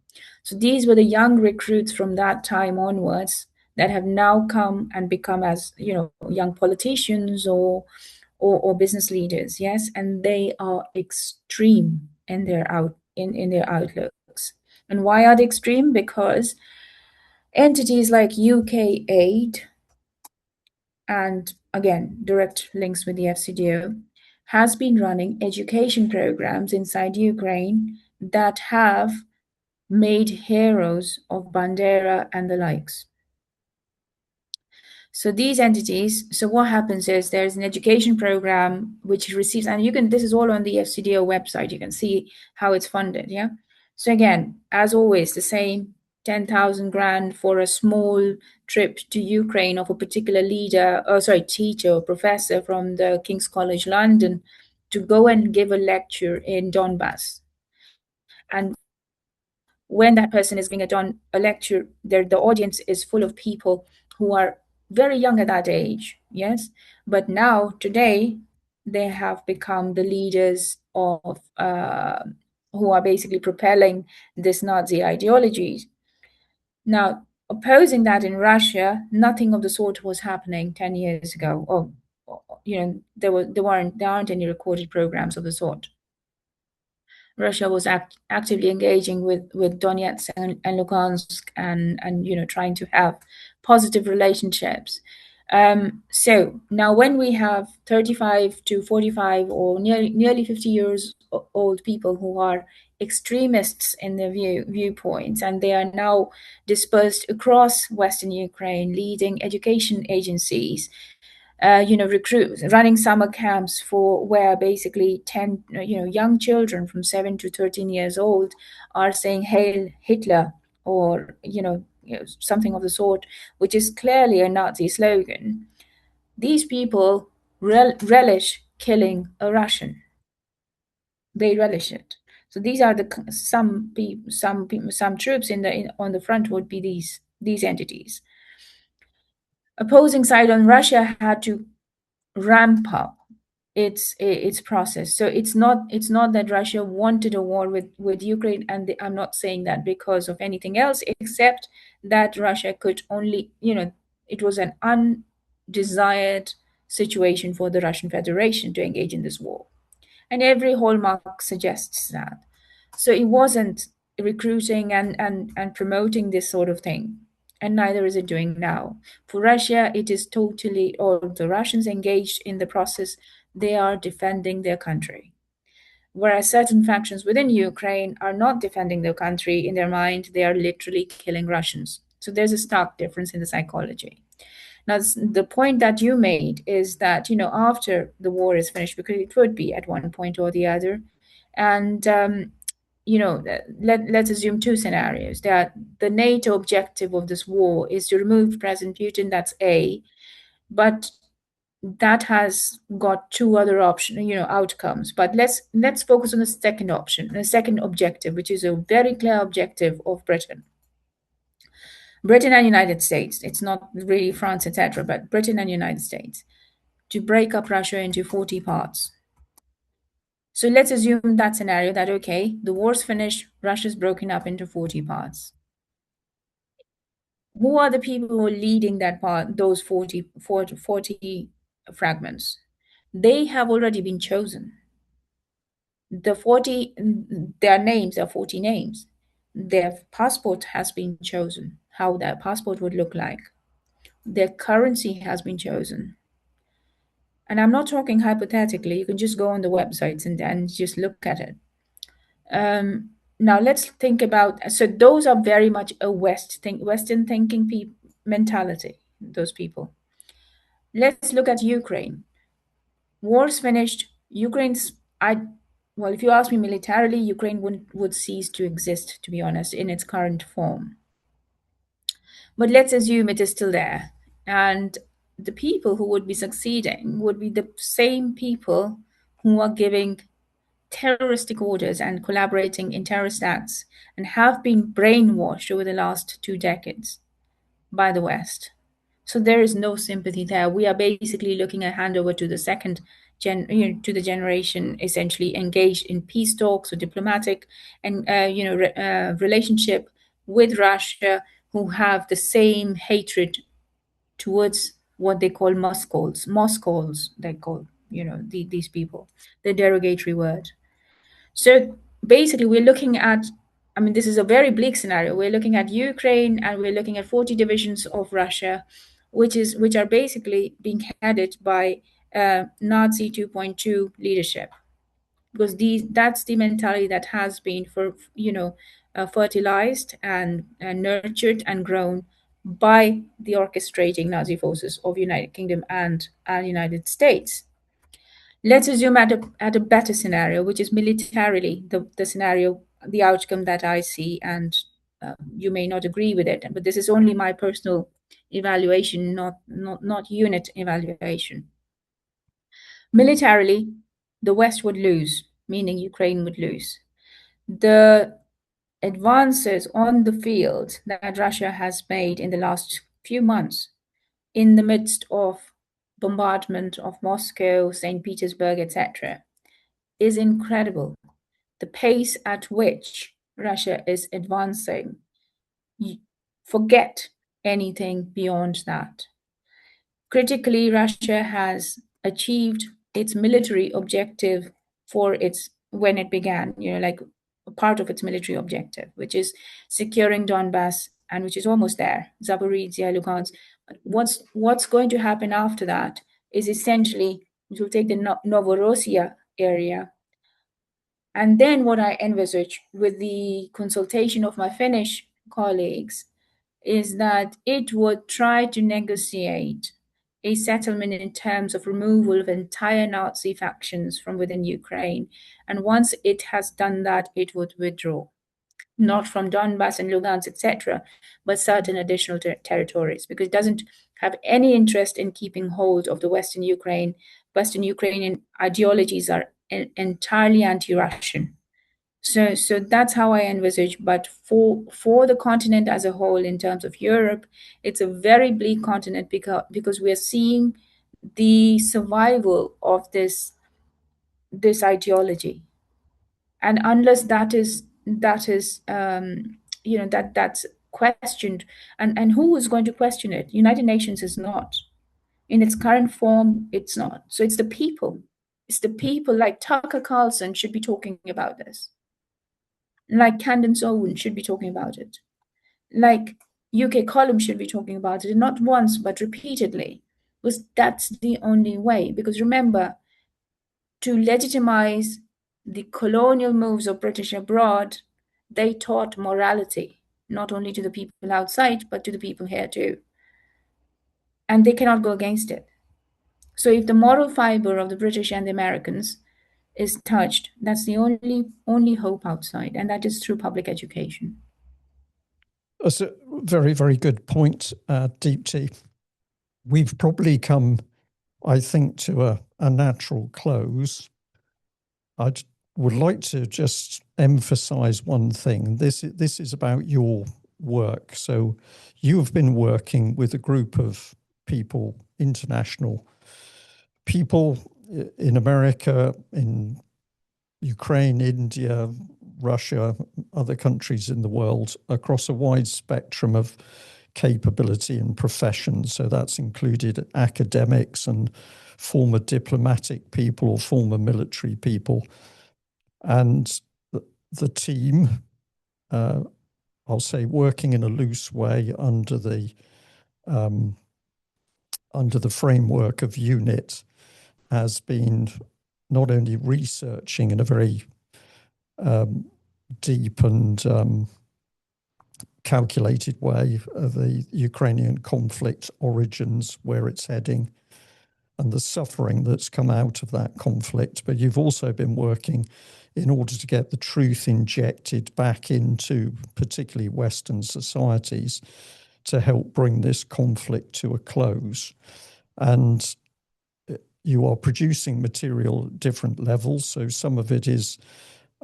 So these were the young recruits from that time onwards that have now come and become as, young politicians or business leaders, yes, and they are extreme in their outlooks. And why are they extreme? Because entities like UK Aid, and again, direct links with the FCDO, has been running education programs inside Ukraine that have made heroes of Bandera and the likes. So these entities, so what happens is there's an education program which receives, and this is all on the FCDO website, you can see how it's funded, yeah? So again, as always, the same 10,000 grand for a small trip to Ukraine of a particular teacher or professor from the King's College London to go and give a lecture in Donbass. And when that person is giving a lecture, the audience is full of people who are very young at that age, yes? But now, today, they have become the leaders of who are basically propelling this Nazi ideology. Now, opposing that in Russia, nothing of the sort was happening 10 years ago. There aren't any recorded programs of the sort. Russia was actively engaging with Donetsk and Lugansk and trying to have positive relationships. So now when we have 35 to 45 or nearly 50 years old people who are extremists in their viewpoints, and they are now dispersed across Western Ukraine, leading education agencies, recruits, running summer camps where basically 10, young children from 7 to 13 years old are saying "Hail Hitler" or something of the sort, which is clearly a Nazi slogan. These people relish killing a Russian. They relish it. So these are some troops on the front would be these entities. Opposing side on Russia had to ramp up its process. So it's not that Russia wanted a war with Ukraine, and I'm not saying that because of anything else, except that Russia could only, it was an undesired situation for the Russian Federation to engage in this war. And every hallmark suggests that. So it wasn't recruiting and promoting this sort of thing. and neither is it doing now. For Russia, it is totally, or the Russians engaged in the process, they are defending their country. Whereas certain factions within Ukraine are not defending their country. In their mind, they are literally killing Russians. So there's a stark difference in the psychology. Now, the point that you made is that, after the war is finished, because it would be at one point or the other, and let's assume two scenarios. That the NATO objective of this war is to remove President Putin, that's A, but that has got two other outcomes. But let's focus on the second option, the second objective, which is a very clear objective of Britain and United States. It's not really France, etc., but Britain and United States, to break up Russia into 40 parts. So let's assume that scenario, that okay, the war's finished, Russia's broken up into 40 parts. Who are the people who are leading that part, those 40 fragments? They have already been chosen. The 40, their names are 40 names. Their passport has been chosen, how that passport would look like. Their currency has been chosen. And I'm not talking hypothetically, you can just go on the websites and just look at it. Now let's think about, so those are very much a Western thinking mentality, those people. Let's look at Ukraine. War's finished. Well, if you ask me militarily, Ukraine would cease to exist, to be honest, in its current form. But let's assume it is still there. And the people who would be succeeding would be the same people who are giving terroristic orders and collaborating in terrorist acts and have been brainwashed over the last 2 decades by the West. So there is no sympathy there. We are basically looking at handover to the to the generation essentially engaged in peace talks or diplomatic and relationship with Russia, who have the same hatred towards what they call Moscows, they call these people, the derogatory word. So basically, we're looking at, I mean, this is a very bleak scenario. We're looking at Ukraine and we're looking at 40 divisions of Russia, which are basically being headed by Nazi 2.2 leadership, because that's the mentality that has been fertilized and nurtured and grown by the orchestrating Nazi forces of United Kingdom and United States. Let's assume at a better scenario, which is militarily the scenario, the outcome that I see, and you may not agree with it, but this is only my personal evaluation, not unit evaluation. Militarily, the West would lose, meaning Ukraine would lose. The advances on the field that Russia has made in the last few months, in the midst of bombardment of Moscow, St. Petersburg, etc., is incredible. The pace at which Russia is advancing, forget anything beyond that. Critically, Russia has achieved its military objective when it began, like a part of its military objective, which is securing Donbass, and which is almost there, Zaporizhia, Lugansk. What's going to happen after that is essentially it will take the Novorossiya area. And then what I envisage with the consultation of my Finnish colleagues is that it would try to negotiate a settlement in terms of removal of entire Nazi factions from within Ukraine. And once it has done that, it would withdraw, not from Donbass and Lugansk, etc., but certain additional territories, because it doesn't have any interest in keeping hold of the Western Ukraine. Western Ukrainian ideologies are entirely anti-Russian. So that's how I envisage. But for the continent as a whole, in terms of Europe, it's a very bleak continent because we are seeing the survival of this ideology, and unless that's questioned, and who is going to question it? United Nations is not. In its current form, it's not. So it's the people. It's the people, like Tucker Carlson should be talking about this. Like Candace Owen should be talking about it. Like UK column should be talking about it, not once, but repeatedly, because that's the only way. Because remember, to legitimize the colonial moves of British abroad, they taught morality, not only to the people outside, but to the people here too. And they cannot go against it. So if the moral fiber of the British and the Americans is touched, that's the only hope outside, and that is through public education. That's a very, very good point, Deepti. We've probably come, I think, to a natural close. I would like to just emphasize one thing. This is about your work. So you have been working with a group of people, international people in America, in Ukraine, India, Russia, other countries in the world, across a wide spectrum of capability and professions. So that's included academics and former diplomatic people or former military people. And the team, I'll say, working in a loose way under the framework of UNIT, has been not only researching in a very deep and calculated way of the Ukrainian conflict origins, where it's heading, and the suffering that's come out of that conflict. But you've also been working in order to get the truth injected back into particularly Western societies to help bring this conflict to a close. And you are producing material at different levels. So some of it is,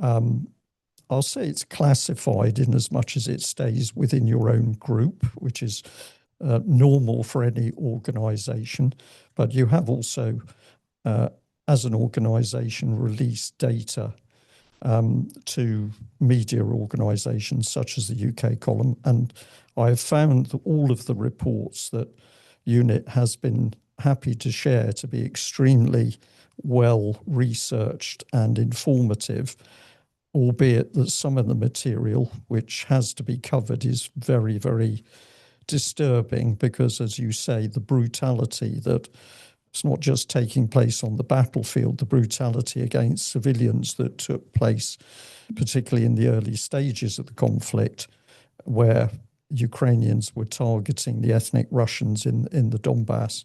I'll say it's classified in as much as it stays within your own group, which is normal for any organization. But you have also, as an organization, released data to media organizations such as the UK column. And I have found that all of the reports that UNIT has been happy to share to be extremely well researched and informative, albeit that some of the material which has to be covered is very, very disturbing because, as you say, the brutality that it's not just taking place on the battlefield, the brutality against civilians that took place, particularly in the early stages of the conflict, where Ukrainians were targeting the ethnic Russians in the Donbass,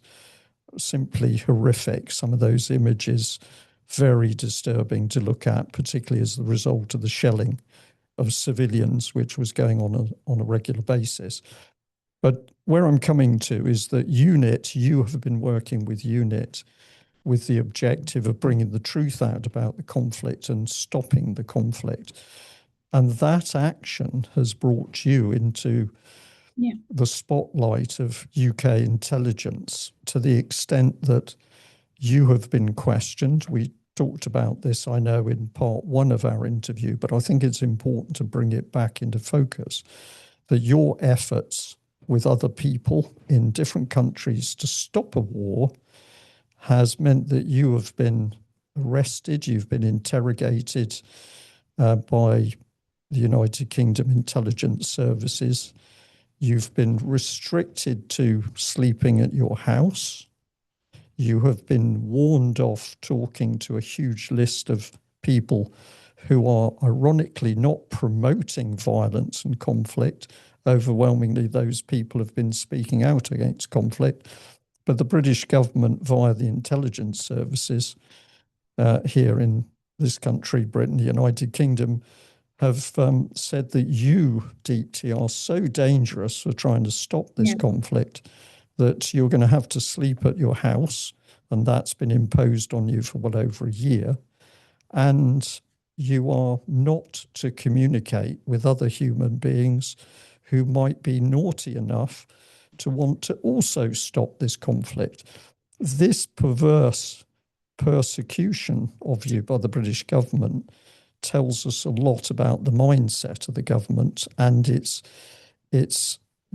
simply horrific. Some of those images, very disturbing to look at, particularly as the result of the shelling of civilians, which was going on a regular basis. But where I'm coming to is that UNIT, you have been working with UNIT with the objective of bringing the truth out about the conflict and stopping the conflict. And that action has brought you into the spotlight of UK intelligence to the extent that you have been questioned. We talked about this, I know, in part one of our interview, but I think it's important to bring it back into focus, that your efforts with other people in different countries to stop a war has meant that you have been arrested, you've been interrogated by the United Kingdom intelligence services, you've been restricted to sleeping at your house, you have been warned off talking to a huge list of people who are ironically not promoting violence and conflict. Overwhelmingly, those people have been speaking out against conflict. But the British government, via the intelligence services here in this country, Britain, the United Kingdom, have said that you, Deepti, are so dangerous for trying to stop this conflict that you're going to have to sleep at your house, and that's been imposed on you for well over a year. And you are not to communicate with other human beings who might be naughty enough to want to also stop this conflict. This perverse persecution of you by the British government tells us a lot about the mindset of the government and its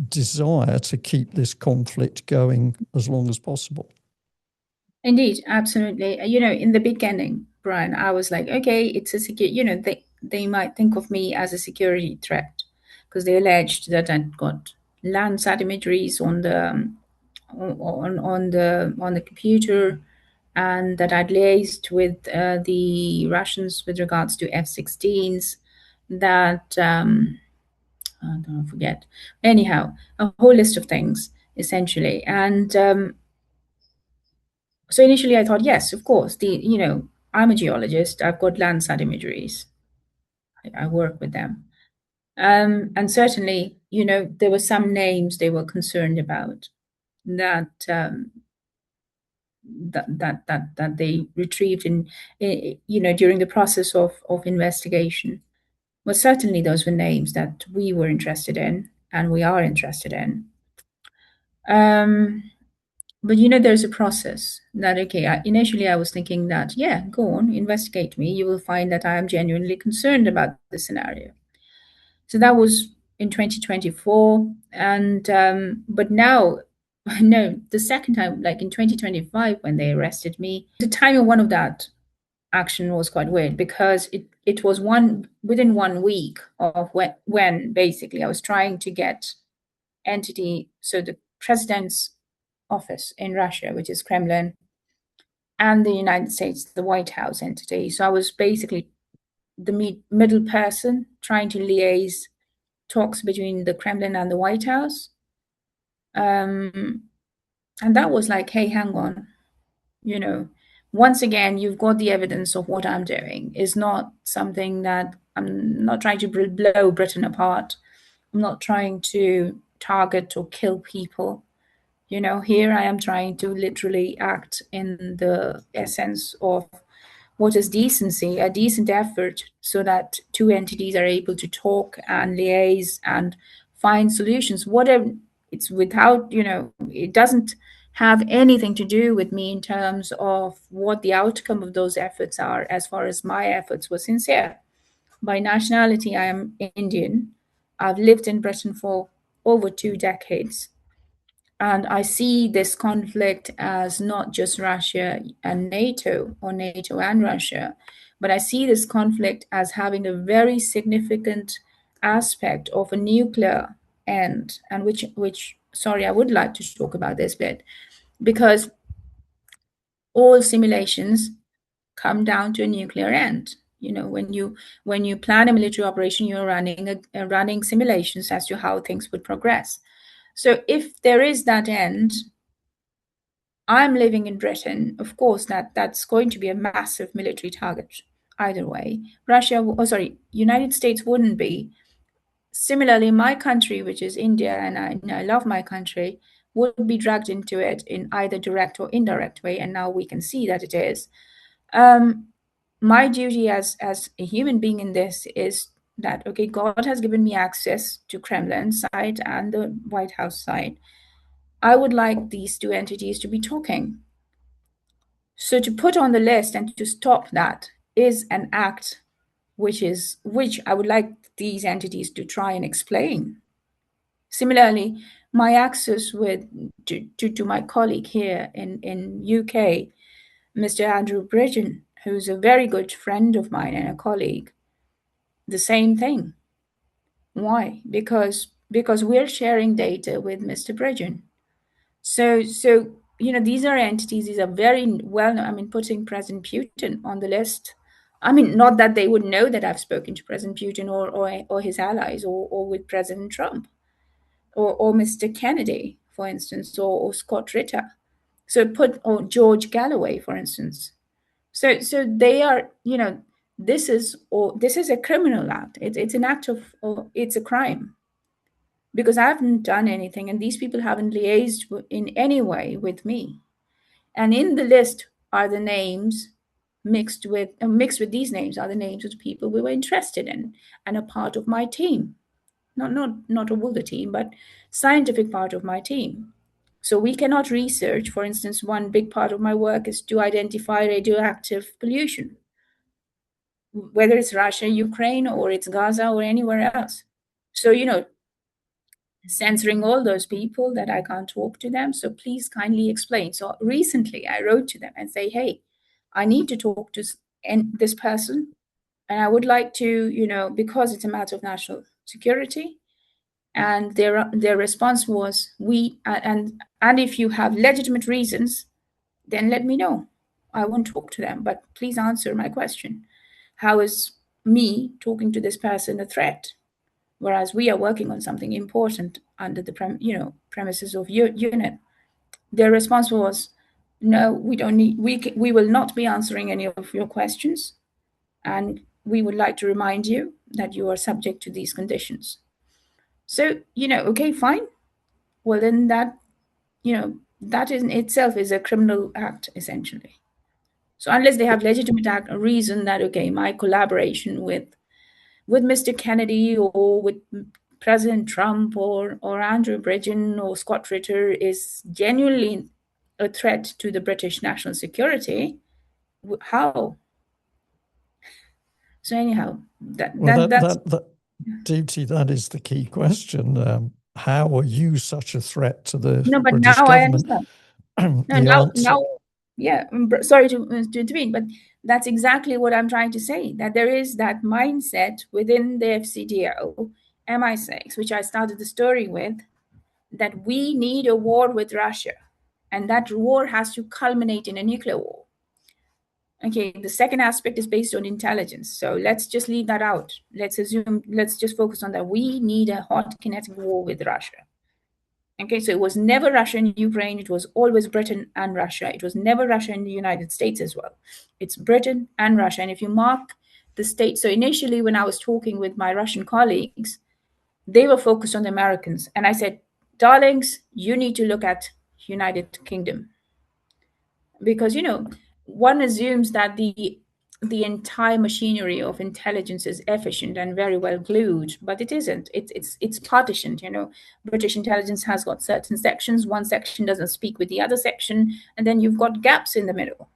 desire to keep this conflict going as long as possible. Indeed, absolutely. In the beginning, Brian, I was like, okay, it's a they might think of me as a security threat because they alleged that I'd got Landsat imageries on the computer, and that I'd liaised with the Russians with regards to F-16s. That don't forget. Anyhow, a whole list of things essentially, and so initially I thought, yes, of course, I'm a geologist. I've got Landsat imageries. I work with them. And certainly, there were some names they were concerned about that that they retrieved during the process of investigation. Well, certainly those were names that we were interested in and we are interested in. But there's a process that, okay, initially I was thinking that, yeah, go on, investigate me. You will find that I am genuinely concerned about the scenario. So that was in 2024. And, but now, no, the second time, like in 2025, when they arrested me, the timing one of that action was quite weird because it was within 1 week of when basically I was trying to get so the president's office in Russia, which is Kremlin, and the United States, the White House entity. So I was basically the middle person trying to liaise talks between the Kremlin and the White House. And that was like, hey, hang on, once again, you've got the evidence of what I'm doing. Is not something that I'm not trying to blow Britain apart. I'm not trying to target or kill people. Here I am trying to literally act in the essence of what is decency, a decent effort, so that two entities are able to talk and liaise and find solutions. Whatever it's without, it doesn't have anything to do with me in terms of what the outcome of those efforts are, as far as my efforts were sincere. By nationality, I am Indian. I've lived in Britain for over 2 decades. And I see this conflict as not just Russia and NATO, or NATO and Russia, but I see this conflict as having a very significant aspect of a nuclear end, and which sorry, I would like to talk about this bit, because all simulations come down to a nuclear end. When you plan a military operation, you're running simulations as to how things would progress. So if there is that end, I'm living in Britain. Of course, that's going to be a massive military target either way. United States wouldn't be. Similarly, my country, which is India, and I love my country, would be dragged into it in either direct or indirect way. And now we can see that it is. My duty as a human being in this is that, okay, God has given me access to Kremlin side and the White House side. I would like these two entities to be talking. So to put on the list and to stop that is an act which I would like these entities to try and explain. Similarly, my access to my colleague here in UK, Mr. Andrew Bridgen, who's a very good friend of mine and a colleague, the same thing. Why? Because we're sharing data with Mr. Bridgen. So these are entities. These are very well known. I mean, putting President Putin on the list. I mean, not that they would know that I've spoken to President Putin or his allies, or with President Trump, or Mr. Kennedy, for instance, or Scott Ritter. So or George Galloway, for instance. So they are, this is a criminal act. It's an act it's a crime, because I haven't done anything and these people haven't liaised in any way with me. And in the list are the names mixed with these names are the names of the people we were interested in and a part of my team. Not all the team, but scientific part of my team. So we cannot research. For instance, one big part of my work is to identify radioactive pollution, whether it's Russia, Ukraine, or it's Gaza or anywhere else. So, censoring all those people that I can't talk to them. So please kindly explain. So recently I wrote to them and say, hey, I need to talk to this person. And I would like to, because it's a matter of national security, And their response was, and if you have legitimate reasons, then let me know. I won't talk to them, but please answer my question. How is me talking to this person a threat? Whereas we are working on something important under the premises of UNIT. Their response was, no, we don't need, we will not be answering any of your questions. And we would like to remind you that you are subject to these conditions. So, okay, fine. Well, then that in itself is a criminal act, essentially. So unless they have legitimate reason that, okay, my collaboration with Mr. Kennedy or with President Trump or Andrew Bridgen or Scott Ritter is genuinely a threat to the British national security, how? So anyhow, that's Deepti, that is the key question. How are you such a threat to the no. But British now I government? understand. No, The answer, yeah. Sorry to intervene, but that's exactly what I'm trying to say. That there is that mindset within the FCDO, MI6, which I started the story with, that we need a war with Russia, and that war has to culminate in a nuclear war. Okay, the second aspect is based on intelligence. So let's just leave that out. Let's just focus on that. We need a hot kinetic war with Russia. Okay, so it was never Russia and Ukraine. It was always Britain and Russia. It was never Russia and the United States as well. It's Britain and Russia. And if you mark the states, so initially when I was talking with my Russian colleagues, they were focused on the Americans. And I said, darlings, you need to look at United Kingdom. Because, one assumes that the entire machinery of intelligence is efficient and very well glued, but it isn't. It's partitioned. British intelligence has got certain sections. One section doesn't speak with the other section, and then you've got gaps in the middle.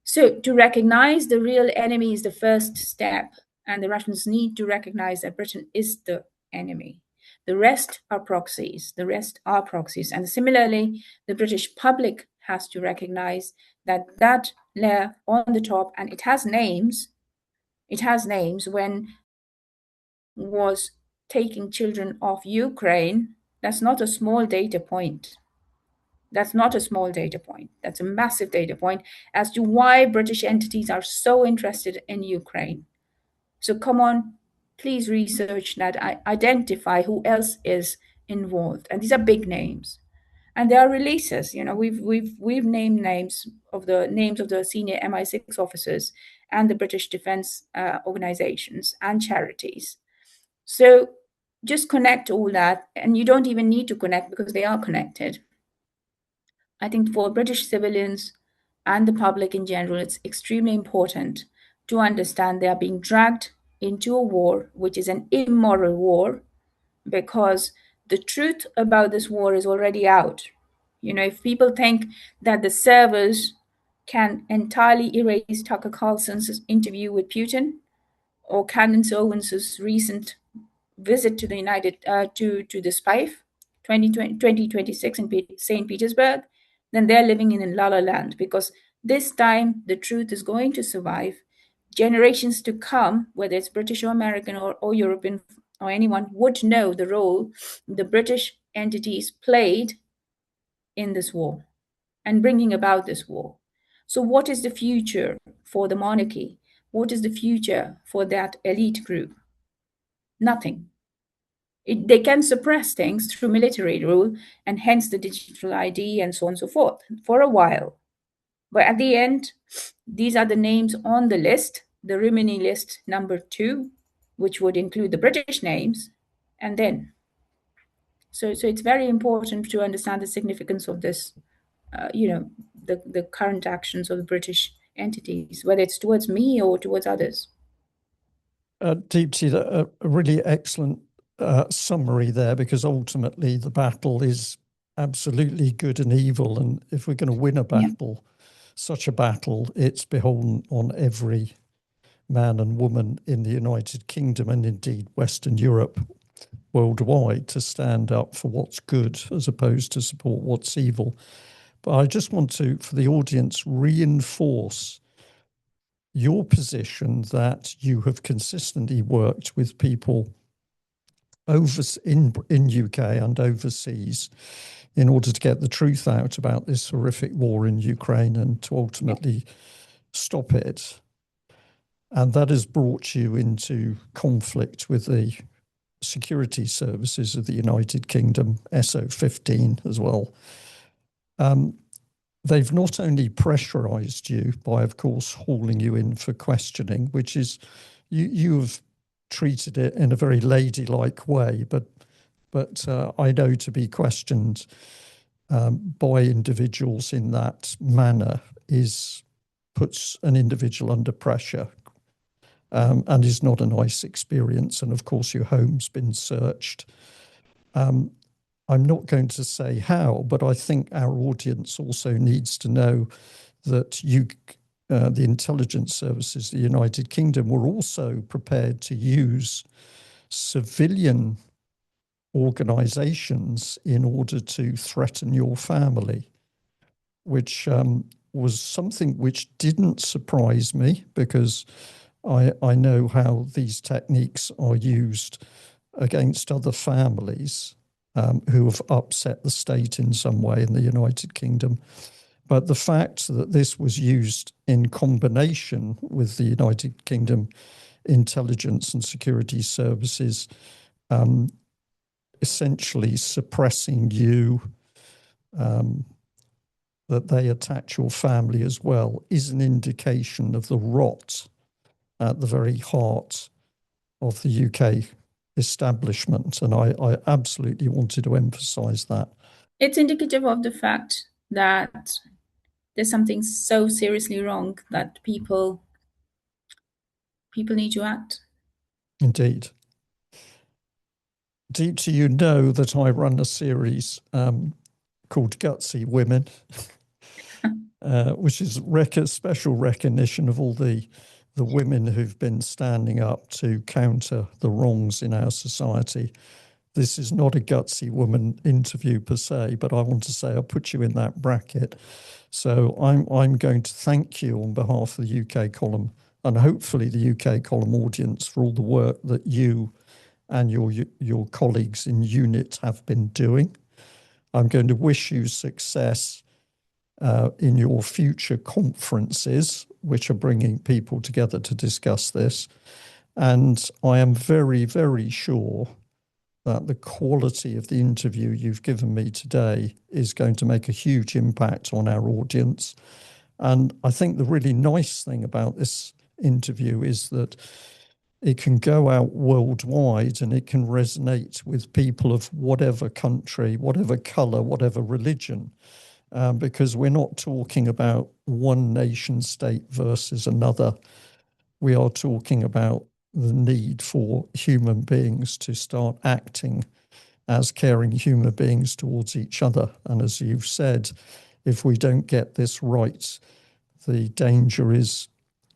So to recognize the real enemy is the first step, and the Russians need to recognize that Britain is the enemy. The rest are proxies. And similarly, the British public has to recognize that layer on the top, and it has names. It has names. When was taking children off Ukraine, that's not a small data point. That's not a small data point. That's a massive data point as to why British entities are so interested in Ukraine. So come on, please research that, identify who else is involved. And these are big names. And there are releases. We've named names of the senior MI6 officers and the British defense organizations and charities. So just connect all that, and you don't even need to connect because they are connected. I think for British civilians and the public in general, it's extremely important to understand they are being dragged into a war, which is an immoral war, because the truth about this war is already out. If people think that the servers can entirely erase Tucker Carlson's interview with Putin or Candace Owens' recent visit to the to the SPIFE 2026 in St. Petersburg, then they're living in a la la land, because this time the truth is going to survive. Generations to come, whether it's British or American or European or anyone, would know the role the British entities played in this war and bringing about this war. So, what is the future for the monarchy? What is the future for that elite group? Nothing. They can suppress things through military rule and hence the digital ID and so on and so forth for a while. But at the end, these are the names on the list, the Rimini list number 2, which would include the British names, and then. So it's very important to understand the significance of this, the current actions of the British entities, whether it's towards me or towards others. Deepti, a really excellent summary there, because ultimately the battle is absolutely good and evil. And if we're going to win a battle, such a battle, it's beholden on every man and woman in the United Kingdom and indeed Western Europe worldwide to stand up for what's good as opposed to support what's evil. But I just want to, for the audience, reinforce your position that you have consistently worked with people in UK and overseas in order to get the truth out about this horrific war in Ukraine and to ultimately stop it. And that has brought you into conflict with the security services of the United Kingdom, SO15 as well. They've not only pressurised you by, of course, hauling you in for questioning, which is, you have treated it in a very ladylike way, but I know to be questioned by individuals in that manner puts an individual under pressure, and is not a nice experience. And of course, your home's been searched. I'm not going to say how, but I think our audience also needs to know that the intelligence services of the United Kingdom were also prepared to use civilian organisations in order to threaten your family, which was something which didn't surprise me, because I know how these techniques are used against other families who have upset the state in some way in the United Kingdom. But the fact that this was used in combination with the United Kingdom intelligence and security services, essentially suppressing you, that they attack your family as well, is an indication of the rot at the very heart of the UK establishment. And I absolutely wanted to emphasise that. It's indicative of the fact that there's something so seriously wrong that people need to act. Indeed. Deepti, you know that I run a series called Gutsy Women, which is special recognition of all the women who've been standing up to counter the wrongs in our society. This is not a Gutsy Woman interview per se, but I want to say I'll put you in that bracket. So I'm going to thank you on behalf of the UK column, and hopefully the UK column audience, for all the work that you and your colleagues in UNIT have been doing. I'm going to wish you success in your future conferences, which are bringing people together to discuss this. And I am very, very sure that the quality of the interview you've given me today is going to make a huge impact on our audience. And I think the really nice thing about this interview is that it can go out worldwide and it can resonate with people of whatever country, whatever colour, whatever religion, because we're not talking about one nation state versus another. We are talking about the need for human beings to start acting as caring human beings towards each other. And as you've said, if we don't get this right, the danger is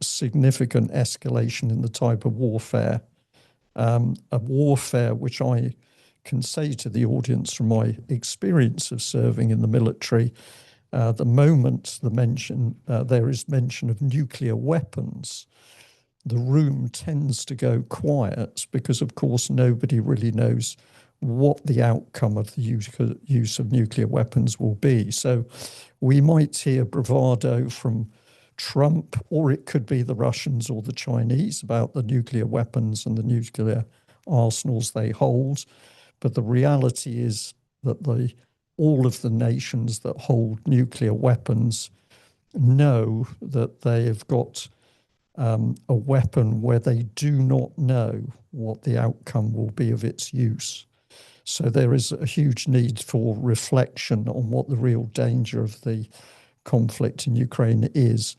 significant escalation in the type of warfare, a warfare which I can say to the audience from my experience of serving in the military, the moment there is mention of nuclear weapons, the room tends to go quiet, because, of course, nobody really knows what the outcome of the use of nuclear weapons will be. So we might hear bravado from Trump, or it could be the Russians or the Chinese about the nuclear weapons and the nuclear arsenals they hold. But the reality is that all of the nations that hold nuclear weapons know that they have got a weapon where they do not know what the outcome will be of its use. So there is a huge need for reflection on what the real danger of the conflict in Ukraine is.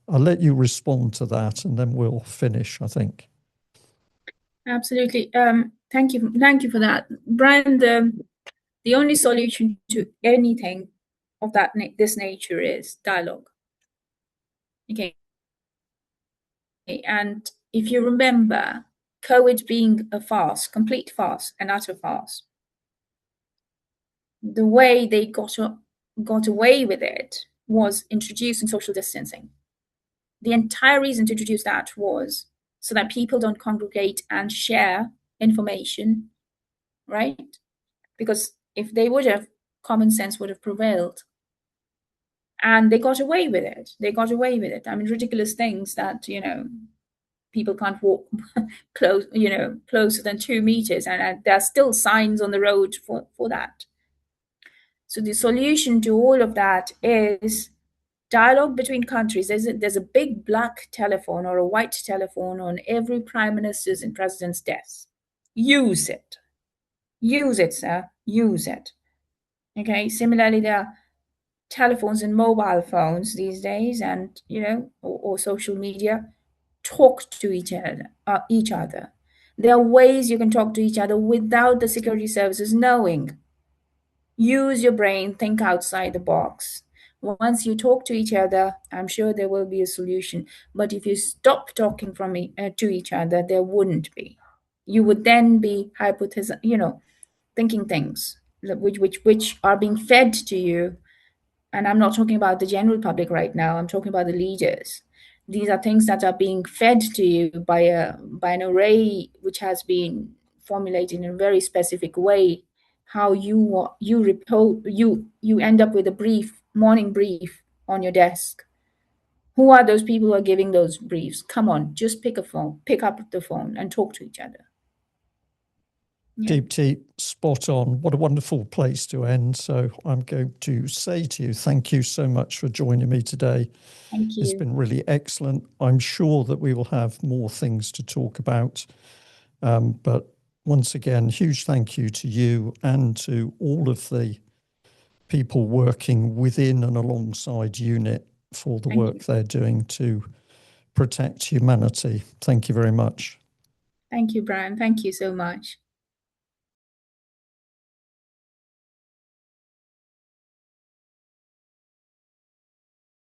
I'll let you respond to that and then we'll finish, I think. Absolutely. Thank you for that, Brian. The only solution to anything of this nature is dialogue. Okay. And if you remember, COVID being a farce, complete farce, an utter farce, the way they got away with it was introducing social distancing. The entire reason to introduce that was so that people don't congregate and share information right? Because if they would have, common sense would have prevailed. And they got away with it. They got away with it. I mean, ridiculous things that, people can't walk closer than 2 meters, and there are still signs on the road for that. So the solution to all of that is dialogue between countries. There's a big black telephone or a white telephone on every prime minister's and president's desk. Use it. Use it, sir. Use it. Okay. Similarly, there are telephones and mobile phones these days, and or social media. Talk to each other. There are ways you can talk to each other without the security services knowing. Use your brain, think outside the box. Once you talk to each other, I'm sure there will be a solution. But if you stop talking to each other, there wouldn't be. You would then be thinking things which are being fed to you. And I'm not talking about the general public right now. I'm talking about the leaders. These are things that are being fed to you by an array which has been formulated in a very specific way. How you end up with a morning brief on your desk. Who are those people who are giving those briefs? Come on, just pick up the phone and talk to each other. Yeah. Deepti, spot on. What a wonderful place to end. So I'm going to say to you, thank you so much for joining me today. Thank you. It's been really excellent. I'm sure that we will have more things to talk about. But once again, huge thank you to you and to all of the people working within and alongside UNIT for the work they're doing to protect humanity. Thank you very much. Thank you, Brian. Thank you so much.